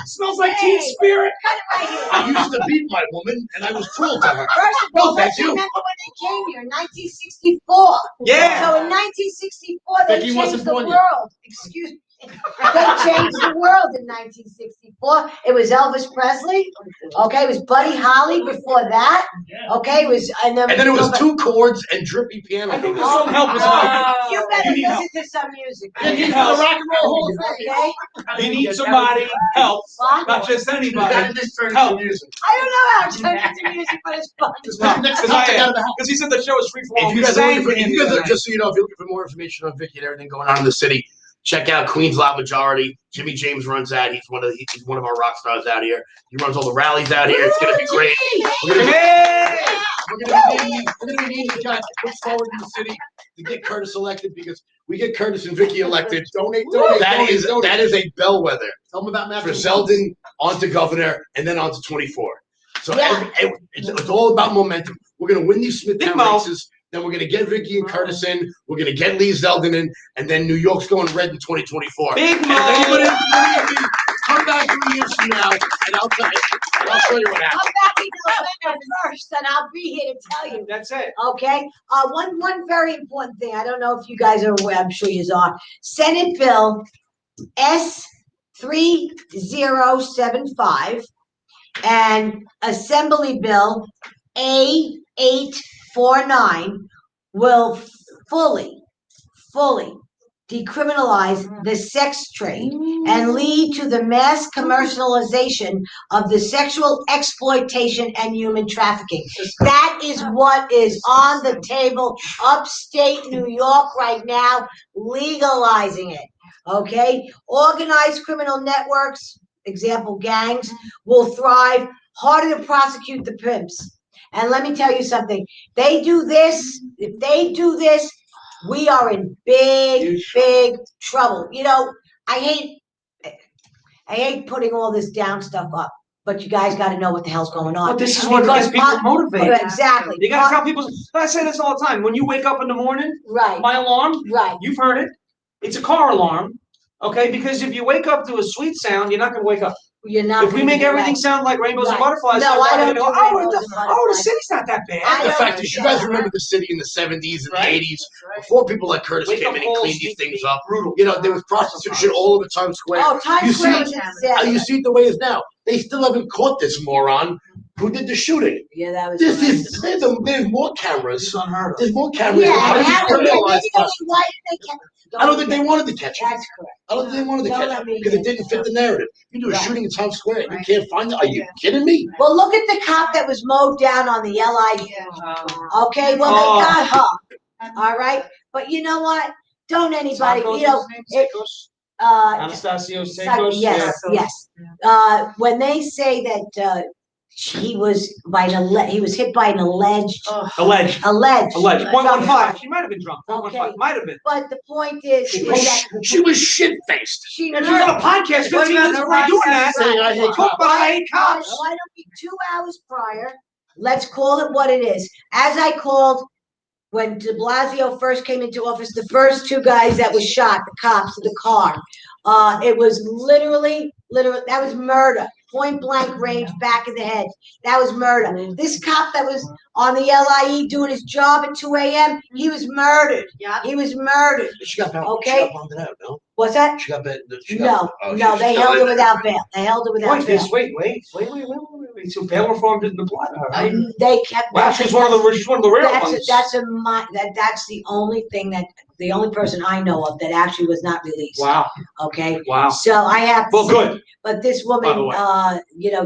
Smells like Teen Spirit. Cut it right here. I used to beat my woman, and I was cruel to her. First of No, all, thank let's you. remember when they came here in 1964. Yeah. So in 1964, they Vickie wasn't changed the born yet. world. Excuse me. They changed the world in 1964. It was Elvis Presley. Okay, it was Buddy Holly before that. Okay, it was And then it was 2 chords and drippy piano. I think there's some help as well. You better You need listen to some music. You need the help. Rock and Roll Hall of Fame. Okay? You need somebody help, What? not just anybody. And this turned Help. into music. I don't know how to turn into music, but it's fun. No, Next because time, get out of the house. he said the show is free for all. If you guys are looking for, if you guys are, just so you know, if you're looking for more information on Vickie and everything going on in the city, check out Queens Loud Majority. Jimmy James runs that. He's one of our rock stars out here. He runs all the rallies out here. It's gonna be great. We're gonna be needing guys to push forward in the city to get Curtis elected, because we get Curtis and Vickie elected. That is a bellwether. Tell them about For Zeldin onto governor and then onto 24. So Yeah. it's all about momentum. We're gonna win these Smithtown Big mouth. races. Then we're gonna get Vickie and Curtis in. We're gonna get Lee Zeldin in, and then New York's going red in 2024. Big And if mouth. anybody doesn't believe me, come back 3 years from now, and I'll tell you. And I'll show you what happened. Come back in November first, and I'll be here to tell you. That's it. Okay. One very important thing. I don't know if you guys are aware. I'm sure you are. Senate Bill S3075 and Assembly Bill A849 will fully decriminalize the sex trade and lead to the mass commercialization of the sexual exploitation and human trafficking. That is what is on the table upstate New York right now, legalizing it. Okay? Organized criminal networks, example gangs, will thrive, harder to prosecute the pimps. And let me tell you something. If they do this, we are in big trouble. You know, I hate putting all this down stuff up, but you guys got to know what the hell's going on. But this is what gets people motivated. Exactly. You gotta tell people. I say this all the time. When you wake up in the morning, Right. my alarm, Right. you've heard it. It's a car alarm. Okay, because if you wake up to a sweet sound, you're not gonna wake up. You're not. If we make everything sound like rainbows and Right. butterflies, No, I don't do oh, rainbows and the butterflies. city's not that I bad. The don't fact is, you guys remember the city in the 70s and the 80s, before people like Curtis Wake came up in and calls cleaned these need to things be up. brutal. You know, there was prostitution all over Times Square. Oh, Times You Square see- was a disaster. You see it the way it is now. They still haven't caught this moron who did the shooting. Yeah, that was. There's more cameras. It's unheard of. There's more cameras. Yeah, How and do you how did criminalize they, prostitution? why did they catch? I don't think they wanted to catch it. That's correct. I don't think they wanted to Don't catch let it me because it didn't fit the narrative. You do a Right. shooting in Times Square and you can't find it. Are you kidding me? Well, look at the cop that was mowed down on the LIU. Okay, well, Oh. they got her. All right, but you know what? Don't anybody, you know, Anastasio Secos. Yes, yes. When they say that he was hit by an alleged. Alleged. 0.15. She might have been drunk. 0.15. Okay. Might have been. But the point is that She was shit-faced. she Yeah, she was on a podcast 15 minutes before doing that. Saying, "I hate Talk about I hate cops. Why don't we 2 hours prior? Let's call it what it is. As I called when de Blasio first came into office, the first 2 guys that was shot, the cops in the car, it was literally, that was murder. Point blank range, back of the head. That was murder. This cop that was on the LIE doing his job at 2 a.m., he was murdered. Yeah. He was murdered. She got bonded out, no? What's that? She got No, they held her without bail. They held her without bail. Wait. So bail reform didn't apply to her. They kept. Wow, she's one of the real ones. That's the only thing the only person I know of that actually was not released. Wow. Okay. Wow. So I have. Good. But this woman,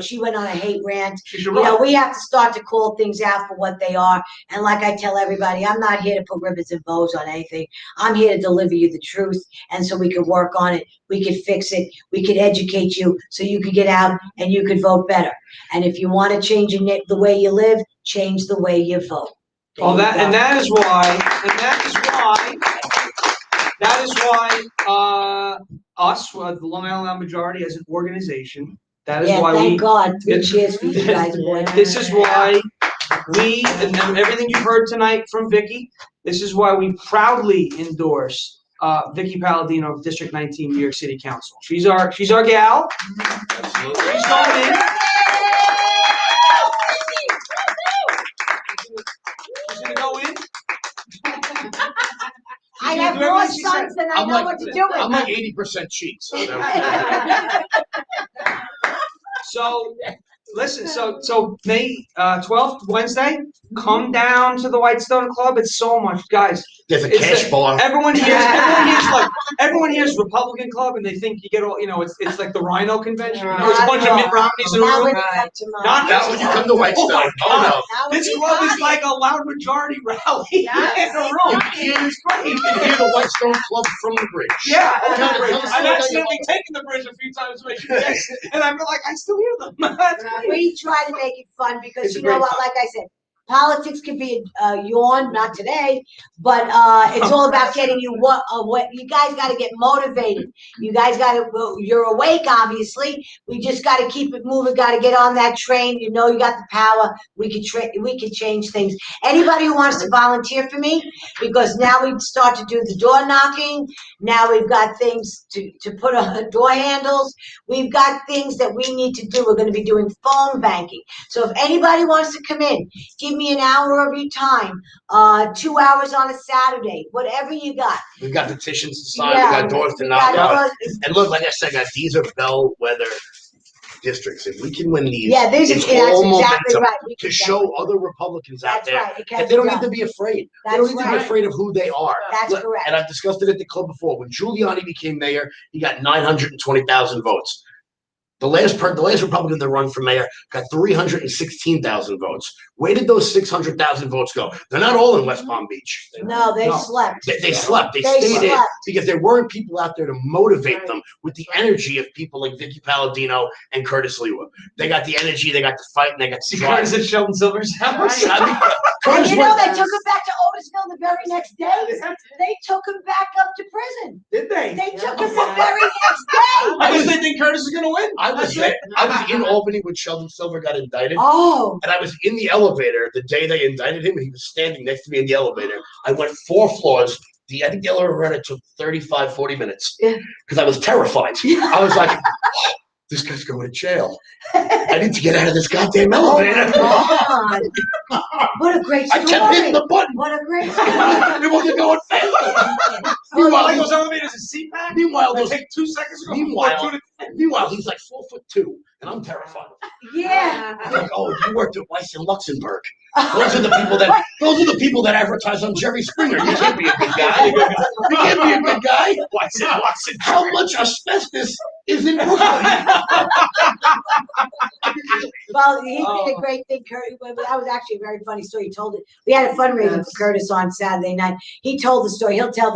she went on a hate rant. Right. We have to start to call things out for what they are. And like I tell everybody, I'm not here to put ribbons and bows on anything. I'm here to deliver you the truth, and so we can work on it. We can fix it. We can educate you so you could get out and you could vote better. And if you want to change the way you live, change the way you vote. That is why us, the Long Island Majority, as an organization, that is why thank God. 3 cheers for you guys, boy. This is why we, and everything you've heard tonight from Vickie, this is why we proudly endorse Vickie Paladino of District 19, New York City Council. She's our gal. Absolutely. She's going in. She's gonna go in. I have more sons than I know what to do with. I'm like 80% cheat. So listen, so May 12th, Wednesday, come down to the Whitestone Club. It's so much, guys. There's a cash bar. Everyone hears Republican Club, and they think you get all, it's like the Rhino convention. There's a bunch of Mitt Romneys in the room. Not when you come to Whitestone. Oh no. This club is like a loud majority rally in the room. You can hear the Whitestone Club from the bridge. Yeah, I've accidentally taken the bridge a few times, and I'm like, I still hear them. We try to make it fun because you know what, like I said, politics can be a yawn, not today, but it's all about getting you what you guys got to get motivated. You guys got to, you're awake, obviously. We just got to keep it moving, got to get on that train. You know, you got the power. We can change things. Anybody who wants to volunteer for me, because now we start to do the door knocking. Now we've got things to put on door handles. We've got things that we need to do. We're going to be doing phone banking. So if anybody wants to come in, give me an hour of your time, 2 hours on a Saturday, whatever you got. We've got petitions to sign. We got doors to knock on. And look, like I said, guys, these are bellwether districts. If we can win these, this is exactly right. To show other Republicans out there that they don't need to be afraid. They don't need to be afraid of who they are. That's correct. And I've discussed it at the club before. When Giuliani became mayor, he got 920,000 votes. The last Republican to run for mayor got 316,000 votes. Where did those 600,000 votes go? They're not all in West Palm Beach. No, they slept. They slept. They stayed in because there weren't people out there to motivate them with the energy of people like Vickie Paladino and SLIWA. They got the energy, they got the fight, and they got the drive. Curtis at Sheldon Silver's house. They took him back to Otisville the very next day. They took him back up to prison. Did they? They took him the very next day. Because they think Curtis is going to win. I was in Albany when Sheldon Silver got indicted. Oh. And I was in the elevator the day they indicted him, and he was standing next to me in the elevator. I went 4 floors. I think the elevator run took 35, 40 minutes. Yeah. Because I was terrified. I was like, oh, this guy's going to jail. I need to get out of this goddamn elevator. Oh, God. What a great story. I kept hitting the button. What a great story. It wasn't going fast. Meanwhile, those elevators are CPAC. Meanwhile, they take 2 seconds to go. Meanwhile, he's like 4'2", and I'm terrified. Yeah. Like, oh, you worked at Weiss and Luxembourg. Those are the people that advertise on Jerry Springer. You can't be a good guy. You can't be a good guy. Weiss and Luxembourg. How much asbestos is in Brooklyn? Well, he did a great thing, Curtis. That was actually a very funny story. He told it. We had a fundraiser for Curtis on Saturday night. He told the story. He'll tell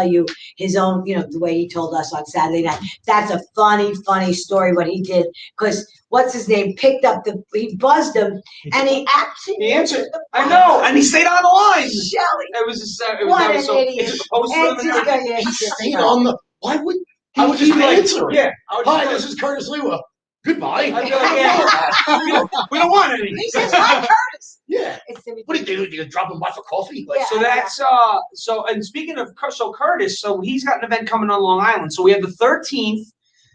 you his own, the way he told us on Saturday night. That's a funny story what he did, because what's his name picked up he buzzed him and he actually answered. I know, and he stayed on the line. Shelly. It was What an idiot. He stayed on the. Why would he would just be answering? Yeah. Hi, this is Curtis SLIWA. Goodbye. I'd be like, yeah, we don't want any. He says, "Hi, Curtis." Yeah. What do you do? You drop him by for coffee? Yeah. So that's and speaking of Curtis, so he's got an event coming on Long Island. So we have the 13th.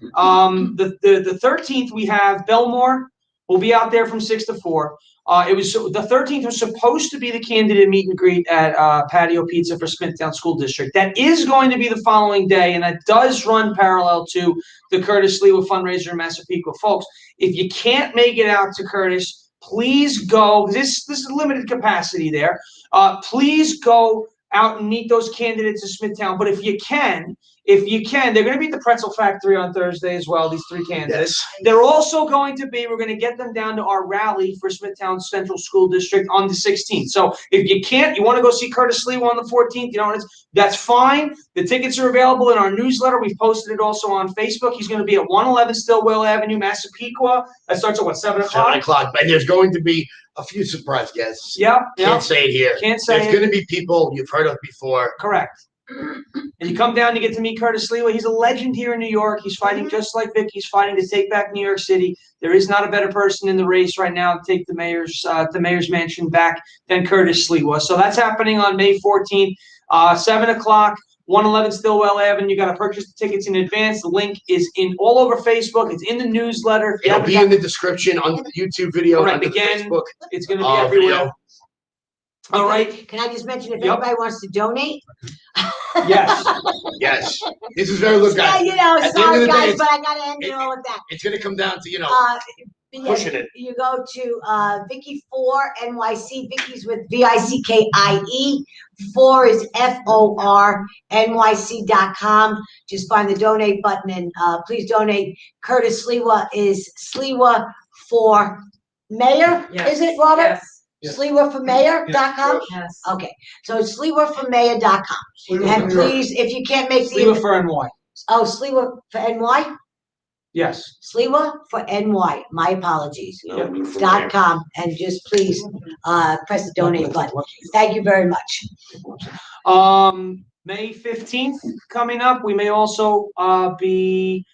The 13th we have Belmore. We'll be out there from 6 to 4. The 13th was supposed to be the candidate meet and greet at Patio Pizza for Smithtown School District. That is going to be the following day, and that does run parallel to the Curtis SLIWA fundraiser in Massapequa. Folks, if you can't make it out to Curtis, please go. This is limited capacity there. Please go out and meet those candidates in Smithtown. But if you can, they're going to be at the Pretzel Factory on Thursday as well, these 3 candidates. Yes. They're also going to be, we're going to get them down to our rally for Smithtown Central School District on the 16th. So if you can't, you want to go see Curtis SLIWA on the 14th, that's fine. The tickets are available in our newsletter. We've posted it also on Facebook. He's going to be at 111 Stillwell Avenue, Massapequa. That starts at 7 o'clock? 7 o'clock. And there's going to be a few surprise guests. Yeah. Can't say it here. Can't say There's going to be people you've heard of before. Correct. And you come down to get to meet Curtis SLIWA. He's a legend here in New York. He's fighting just like Vickie. He's fighting to take back New York City. There is not a better person in the race right now to take the mayor's mansion back than Curtis SLIWA. So that's happening on May 14th, 7 o'clock. 111 Stillwell Avenue. You got to purchase the tickets in advance. The link is in all over Facebook. It's in the newsletter. It'll be in the description under the YouTube video. Correct. Again, Facebook. It's going to be everywhere. Video. All right. Can I just mention if anybody wants to donate? Yes. Yes. This is very good, guys. Yeah, sorry, guys, but I got to end it all with that. It's going to come down to, pushing it. You go to Vickie 4 NYC. Vickie's with VICKIE. 4 is FOR NYC.com. Just find the donate button and please donate. Curtis SLIWA is SLIWA for Mayor. Yes. Is it, Robert? Yes. SLIWAformayor.com? Yes. Okay. So it's SLIWAformayor.com. And please, if you can't make the SLIWA for NY. Oh, SLIWA for NY? Yes. SLIWA for NY. My apologies. .com, and just please press the donate button. Thank you very much. May 15th coming up. We may also be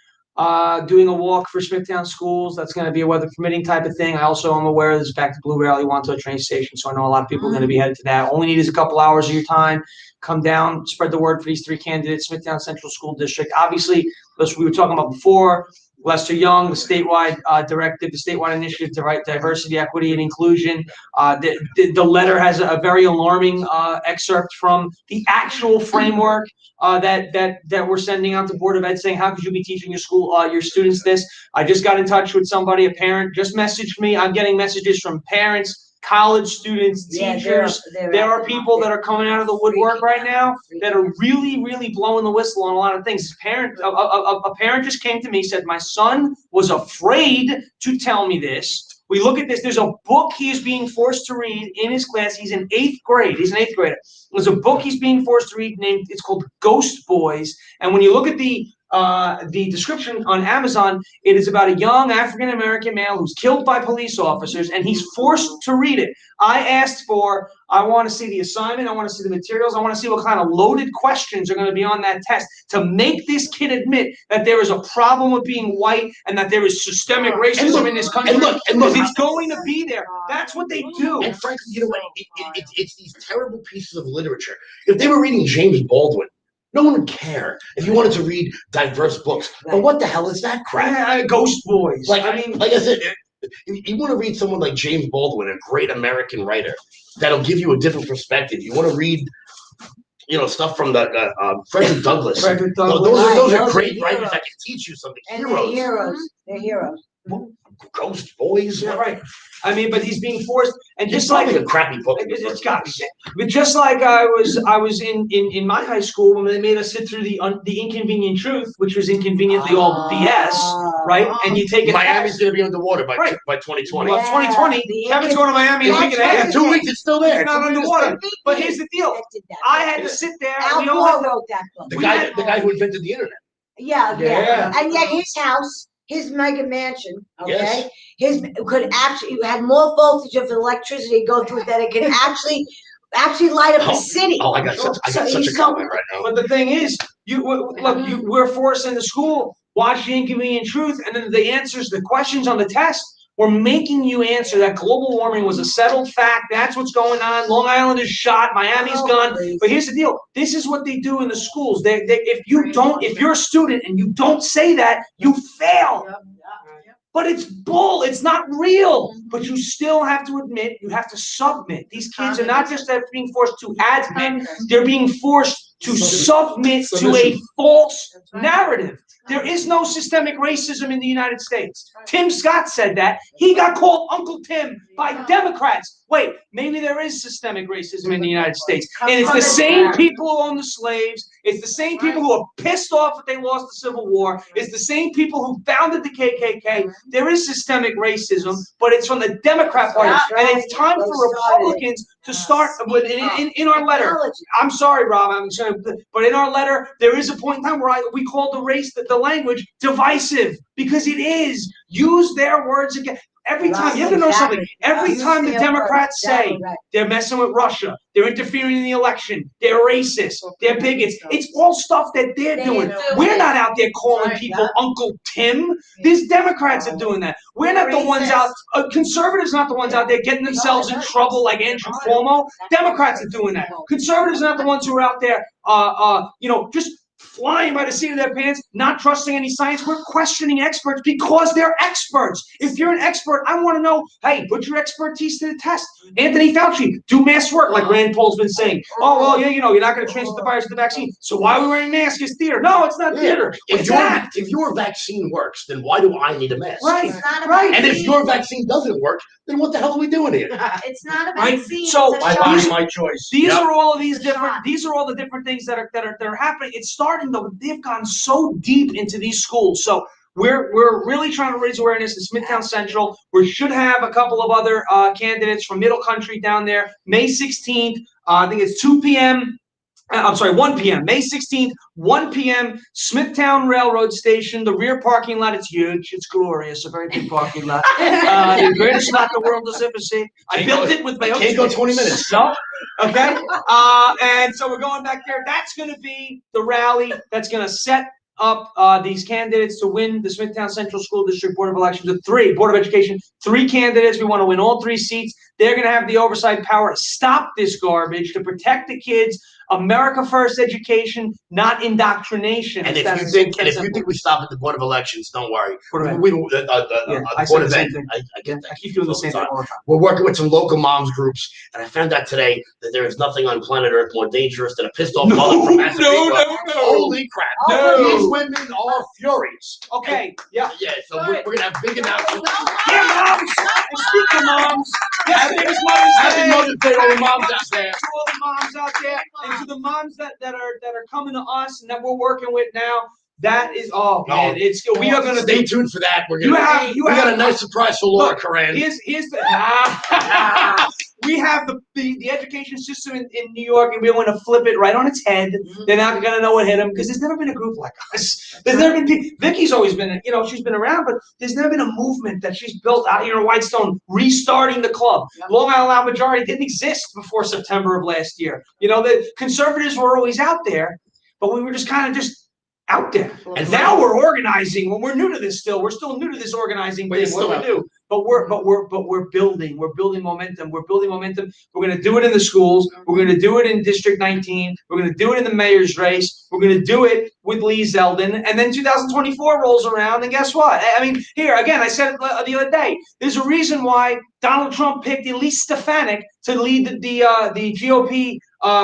doing a walk for Smithtown schools. That's going to be a weather permitting type of thing. I also am aware this is back to Blue Valley Wanto train station, so I know a lot of people are going to be headed to that. All we need is a couple hours of your time. Come down, spread the word for these 3 candidates, Smithtown Central School District. Obviously, as we were talking about before, Lester Young, the statewide directive, the statewide initiative to write diversity, equity, and inclusion. The letter has a very alarming excerpt from the actual framework that we're sending out to Board of Ed, saying, how could you be teaching your students this? I just got in touch with somebody, a parent just messaged me. I'm getting messages from parents, college students, teachers. There are people that are coming out of the woodwork right now that are really, really blowing the whistle on a lot of things. A parent just came to me, said, my son was afraid to tell me this. We look at this. There's a book he is being forced to read in his class. He's in 8th grade. He's an 8th grader. There's a book he's being forced to read it's called Ghost Boys. And when you look at the description on Amazon, it is about a young African-American male who's killed by police officers, and he's forced to read it. I want to see the assignment. I want to see the materials. I want to see what kind of loaded questions are going to be on that test to make this kid admit that there is a problem with being white and that there is systemic racism in this country. And look, it's going to be there. That's what they do. And frankly, you know what? It's these terrible pieces of literature. If they were reading James Baldwin, no one would care if you wanted to read diverse books. But what the hell is that crap? Yeah, Ghost Boys. Like I said, you want to read someone like James Baldwin, a great American writer, that'll give you a different perspective. You want to read, stuff from the Frederick Douglass. Frederick Douglass. Those are great writers that can teach you something. And they're heroes. They're heroes. ghost boys. Yeah, right. I mean, but he's being forced, and It's just like probably a crappy book. it's got to be. But just like I was in my high school when they made us sit through the Inconvenient Truth, which was inconveniently all BS, right? And you take it. Miami's going to be underwater by Right. by 2020. Well, 2020. Kevin's going to Miami in a week and a half. In 2 weeks, it's still there. It's not underwater. But here's the deal. I had to sit there. Al We all had Gore to, wrote that book. The guy who invented the internet. Yeah. Yeah. And yet his house, his mega mansion, okay, his could actually had more voltage of electricity go through it that it can actually light up a city. Oh, I got such a comment right now. But the thing is, we're forced into school, watch the Inconvenient Truth, and then the answers, the questions on the test, we're making you answer that global warming was a settled fact. That's what's going on. Long Island is shot. Miami's gone. But here's the deal. This is what they do in the schools. If you're a student and you don't say that, you fail. But it's bull. It's not real. But you still have to admit, you have to submit. These kids are not just being forced to admit, they're being forced to submit to a false narrative. There is no systemic racism in the United States. Tim Scott said that. He got called Uncle Tim by Democrats. Wait, maybe there is systemic racism in the United States. And it's the same people who own the slaves. It's the same people who are pissed off that they lost the Civil War. It's the same people who founded the KKK. There is systemic racism, but it's from the Democrat Party. And it's time for Republicans to start with in our letter. I'm sorry, Rob, but in our letter, there is a point in time where we call the language divisive, because it is. Use their words again. Every time, you have to know something. Every time the Democrats say they're messing with Russia, they're interfering in the election, they're racist, they're bigots, it's all stuff that they're doing. We're not out there calling people Uncle Tim. These Democrats are doing that. We're not the ones out, conservatives are not the ones out there getting themselves in trouble like Andrew Cuomo. Democrats are doing that. Conservatives are not the ones who are out there, just flying by the seat of their pants, not trusting any science. We're questioning experts because they're experts. If you're an expert, I want to know, hey, put your expertise to the test. Anthony Fauci, do mass work, like Rand Paul's been saying. Oh, well, yeah, you're not going to transmit the virus with the vaccine. So why are we wearing masks? It's theater. No, it's not theater. If your vaccine works, then why do I need a mask? Right. And if your vaccine doesn't work, then what the hell are we doing here? It's not a vaccine. So my body, my choice. These are all of these different. These are all the different things that are happening. It's starting though. They've gone so deep into these schools. So we're really trying to raise awareness in Smithtown Central. We should have a couple of other candidates from Middle Country down there. May 16th. I think it's 2 p.m. I'm sorry, 1 p.m. May 16th, 1 p.m. Smithtown Railroad Station, the rear parking lot. It's huge. It's glorious. A very big parking lot. The greatest lot the world has ever seen. I built it with my own. Can't go 20 minutes. No. Okay. And so we're going back there. That's going to be the rally that's going to set up these candidates to win the Smithtown Central School District Board of Elections. Board of Education, 3 candidates. We want to win all 3 seats. They're going to have the oversight power to stop this garbage, to protect the kids. America First education, not indoctrination. And if you think we stop at the Board of Elections, don't worry. We don't. I Board of Ed. I keep doing the same thing all the time. We're working with some local moms groups, and I found out today that there is nothing on planet Earth more dangerous than a pissed off mother from Massachusetts. No. Holy crap! No. These women are furious. Okay. Yeah. So we're gonna have big announcements. Yeah, moms. And speaking of moms, yesterday was Mother's Day. Happy Mother's Day to all the moms out there. To all the moms out there, and to the moms that are coming to us and that we're working with now. That is man. We are gonna stay tuned for that. We're gonna we got a nice surprise for Laura Coran. Here's the we have the education system in New York, and we want to flip it right on its head. They're not gonna know what hit them because there's never been a group like us. There's never been Vickie's always been, she's been around, but there's never been a movement that she's built out here in Whitestone, restarting the club. Long Island Majority didn't exist before September of last year. The conservatives were always out there, but we were just kind of out there. And now we're organizing. When we're new to this still. We're still new to this organizing thing. What do we do? But we're building. We're building momentum. We're building momentum. We're going to do it in the schools. We're going to do it in District 19. We're going to do it in the mayor's race. We're going to do it with Lee Zeldin. And then 2024 rolls around, and guess what? I mean, here again, I said it the other day. There's a reason why Donald Trump picked Elise Stefanik to lead the GOP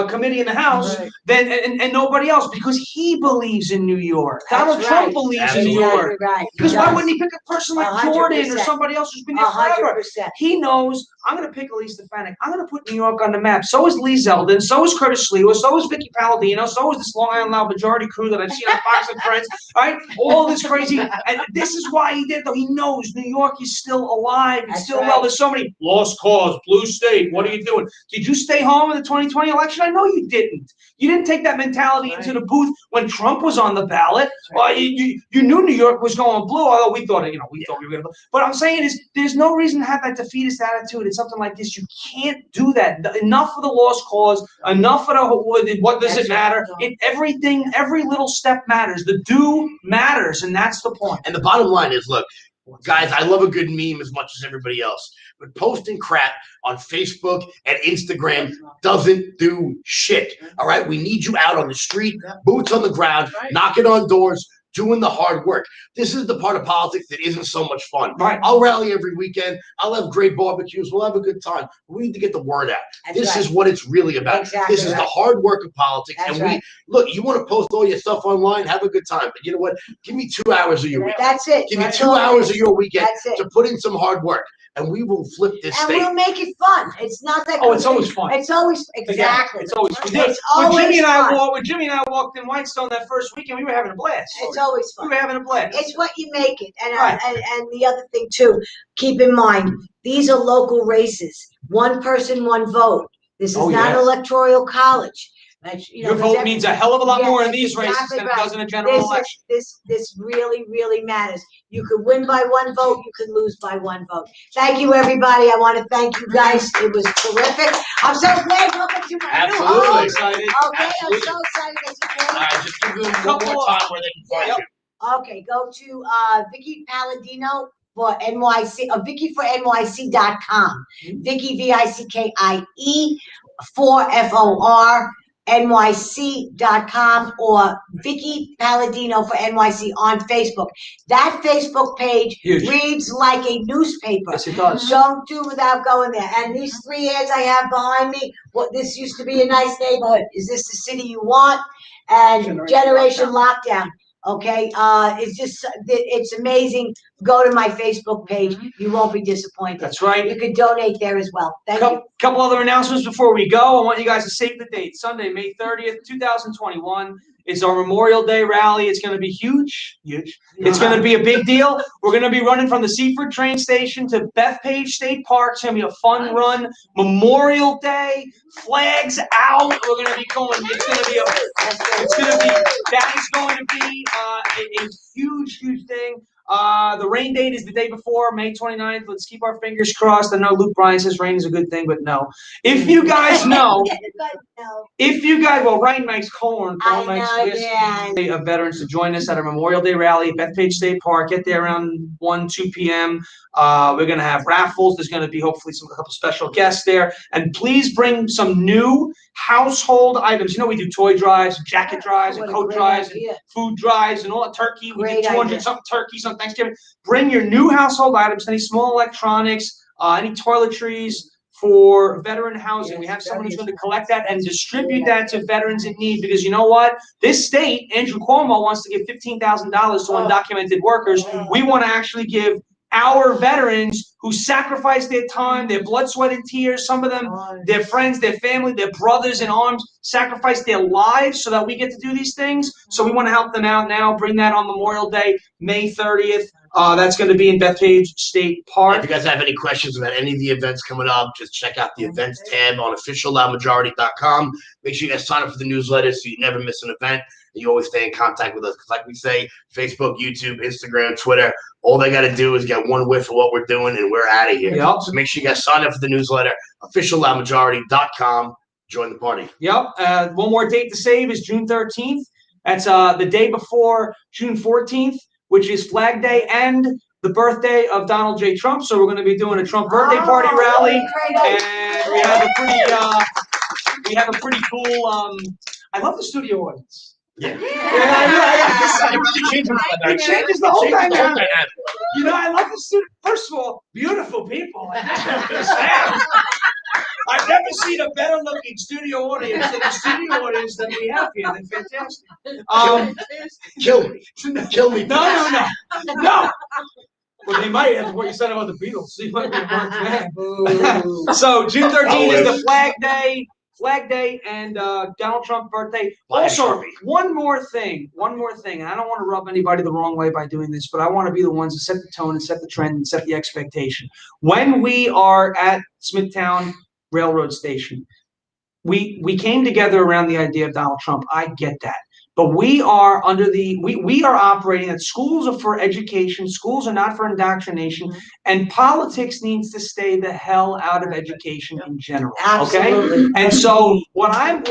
committee in the House, then and nobody else, because he believes in New York. Donald Trump believes in New York. Because why wouldn't he pick a person like Jordan or somebody else who's been here forever? 100%. He knows, I'm going to pick Elise Stefanik. I'm going to put New York on the map. So is Lee Zeldin. So is Curtis SLIWA. So is Vickie Paladino. So is this Long Island Loud majority crew that I've seen on Fox and Friends. Right? All this crazy. And this is why he did it, though. He knows New York is still alive. It's still well. There's so many lost cause, blue state. What are you doing? Did you stay home in the 2020 election? I know you didn't. You didn't take that mentality into the booth when Trump was on the ballot. You knew New York was going blue, although we thought we were going to. But I'm saying is, there's no reason to have that defeatist attitude in something like this. You can't do that. Enough of the lost cause. Enough of the what does it matter? Everything, every little step matters. The do matters, and that's the point. And the bottom line is, look, guys, I love a good meme as much as everybody else, but posting crap on Facebook and Instagram doesn't do shit. All right, we need you out on the street, boots on the ground, knocking on doors, doing the hard work. This is the part of politics that isn't so much fun. Right. I'll rally every weekend. I'll have great barbecues. We'll have a good time. We need to get the word out. This is what it's really about. This is the hard work of politics. Look, you want to post all your stuff online, have a good time. But you know what? Give me 2 hours of your weekend. That's it. Give me 2 hours of your weekend to put in some hard work. And we will flip this state. And we'll make it fun. It's not that. Oh, it's always fun. It's always exactly. It's always fun. It's always when Jimmy and I walked in Whitestone that first weekend, we were having a blast. It's always fun. We were having a blast. It's what you make it. And the other thing too, keep in mind, these are local races. One person, one vote. This is not an electoral college. Your vote means a hell of a lot more in these races than it does in a general election. This really, really matters. You could win by one vote. You could lose by one vote. Thank you, everybody. I want to thank you guys. It was terrific. I'm so glad. Welcome to my new home. Excited. Okay, I'm so excited that you came. All right, just give them one more time where they can find you. Okay, go to Vickie Paladino for NYC, Vickie for NYC.com. Vickie, VICKIE, 4FOR. NYC.com or Vickie Paladino for NYC on Facebook. That Facebook page reads like a newspaper. Yes, it does. Don't do without going there. And these 3 ads I have behind me, this used to be a nice neighborhood. Is this the city you want? And Generation Lockdown. Okay, it's amazing. Go to my Facebook page. You won't be disappointed. That's right. You can donate there as well. Thank you. Couple other announcements before we go. I want you guys to save the date. Sunday, May 30th, 2021. It's our Memorial Day rally. It's going to be huge. It's going to be a big deal. We're going to be running from the Seaford train station to Bethpage State Park. It's going to be a fun run. Memorial Day, flags out. We're going to be going. That is going to be a huge thing. The rain date is the day before, May 29th. Let's keep our fingers crossed. I know Luke Bryan says rain is a good thing, but no. If you guys know, rain makes corn. Corn makes of veterans to join us at our Memorial Day rally at Bethpage State Park. Get there around 2 p.m. We're going to have raffles. There's going to be hopefully a couple special guests there. And please bring some new household items. You know, we do toy drives, jacket drives, and coat drives, and food drives, and all that turkey. We do 200-something turkeys on Thanksgiving. Bring your new household items, any small electronics, any toiletries for veteran housing. We have someone who's going to collect that and distribute that to veterans in need, because you know what? This state, Andrew Cuomo, wants to give $15,000 to undocumented workers. We want to actually give our veterans who sacrificed their time, their blood, sweat, and tears, some of them, their friends, their family, their brothers in arms, sacrificed their lives so that we get to do these things. So we want to help them out now. Bring that on Memorial Day, May 30th. That's going to be in Bethpage State Park. If you guys have any questions about any of the events coming up, just check out the events tab on officialloudmajority.com. Make sure you guys sign up for the newsletter so you never miss an event. And you always stay in contact with us. Because like we say, Facebook, YouTube, Instagram, Twitter, all they got to do is get one whiff of what we're doing, and we're out of here. Yep. So make sure you guys sign up for the newsletter, officialloudmajority.com. Join the party. Yep. One more date to save is June 13th. That's the day before June 14th, which is Flag Day and the birthday of Donald J. Trump. So we're going to be doing a Trump birthday party rally, and we have a pretty cool. I love the studio audience. Yeah. It changes the whole dynamic. You know, I love the studio. First of all, beautiful people. I've never seen a better looking studio audience than the studio audience that we have here. They're fantastic. Kill me. Kill me. No. Well, they might after what you said about the Beatles. You might be a Mark fan. So June 13th is the Flag Day, and Donald Trump birthday. Also, one more thing, and I don't want to rub anybody the wrong way by doing this, but I want to be the ones that set the tone and set the trend and set the expectation. When we are at Smithtown Railroad Station, we came together around the idea of Donald Trump. I get that. But we are we are operating that schools are for education, schools are not for indoctrination, and politics needs to stay the hell out of education in general. Absolutely. Okay? And so what I'm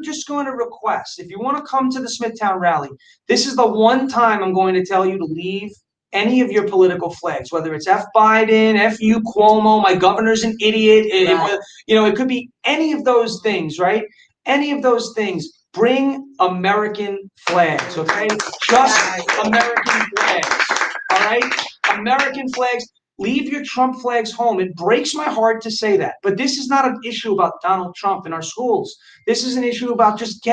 just going to request, if you want to come to the Smithtown rally, this is the one time I'm going to tell you to leave any of your political flags, whether it's F Biden, F you Cuomo, my governor's an idiot, Right. it could be any of those things, right? Any of those things. Bring American flags, okay? Just American flags, all right? American flags. Leave your Trump flags home. It breaks my heart to say that. But this is not an issue about Donald Trump in our schools. This is an issue about just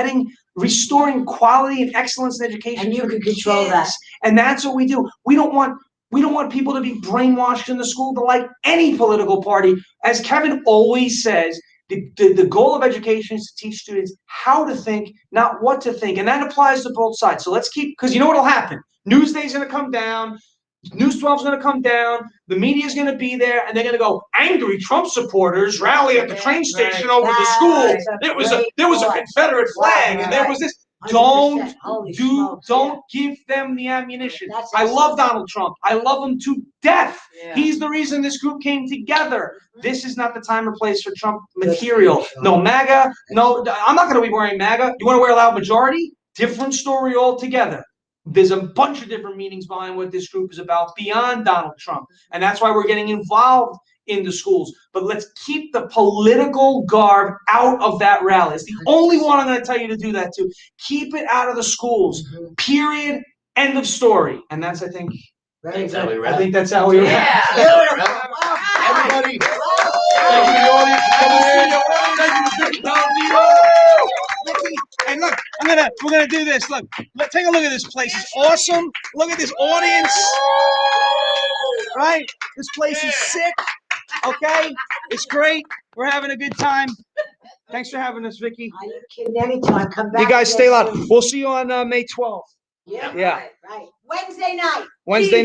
restoring quality and excellence in education. And you can control that. And that's what we do. We don't want people to be brainwashed in the school to like any political party. As Kevin always says, the goal of education is to teach students how to think, not what to think. And that applies to both sides. So let's because you know what will happen? Newsday's going to come down. News 12's going to come down. The media's going to be there. And they're going to go, angry Trump supporers rally at the train station over the school. There was a Confederate flag. And there was this. Don't give them the ammunition. I love Donald Trump. I love him to death. Yeah. He's the reason this group came together. This is not the time or place for Trump material. No MAGA. No, I'm not going to be wearing MAGA. You want to wear a loud majority? Different story altogether. There's a bunch of different meanings behind what this group is about beyond Donald Trump. And that's why we're getting involved in the schools. But let's keep the political garb out of that rally. It's the only one I'm going to tell you to do that to. Keep it out of the schools. Period. End of story. And that's, I think, Very good. I think that's how we wrap. Everybody. Thank you, the audience. Thank you, Vickie, and look, we're gonna do this. Look, take a look at this place. It's awesome. Look at this audience. Right? This place is sick. Okay? It's great. We're having a good time. Thanks for having us, Vickie. Are you kidding? Anytime. Come back. You guys stay loud. We'll see you on May 12th. Yeah. Yeah. Right. Wednesday night. Wednesday night.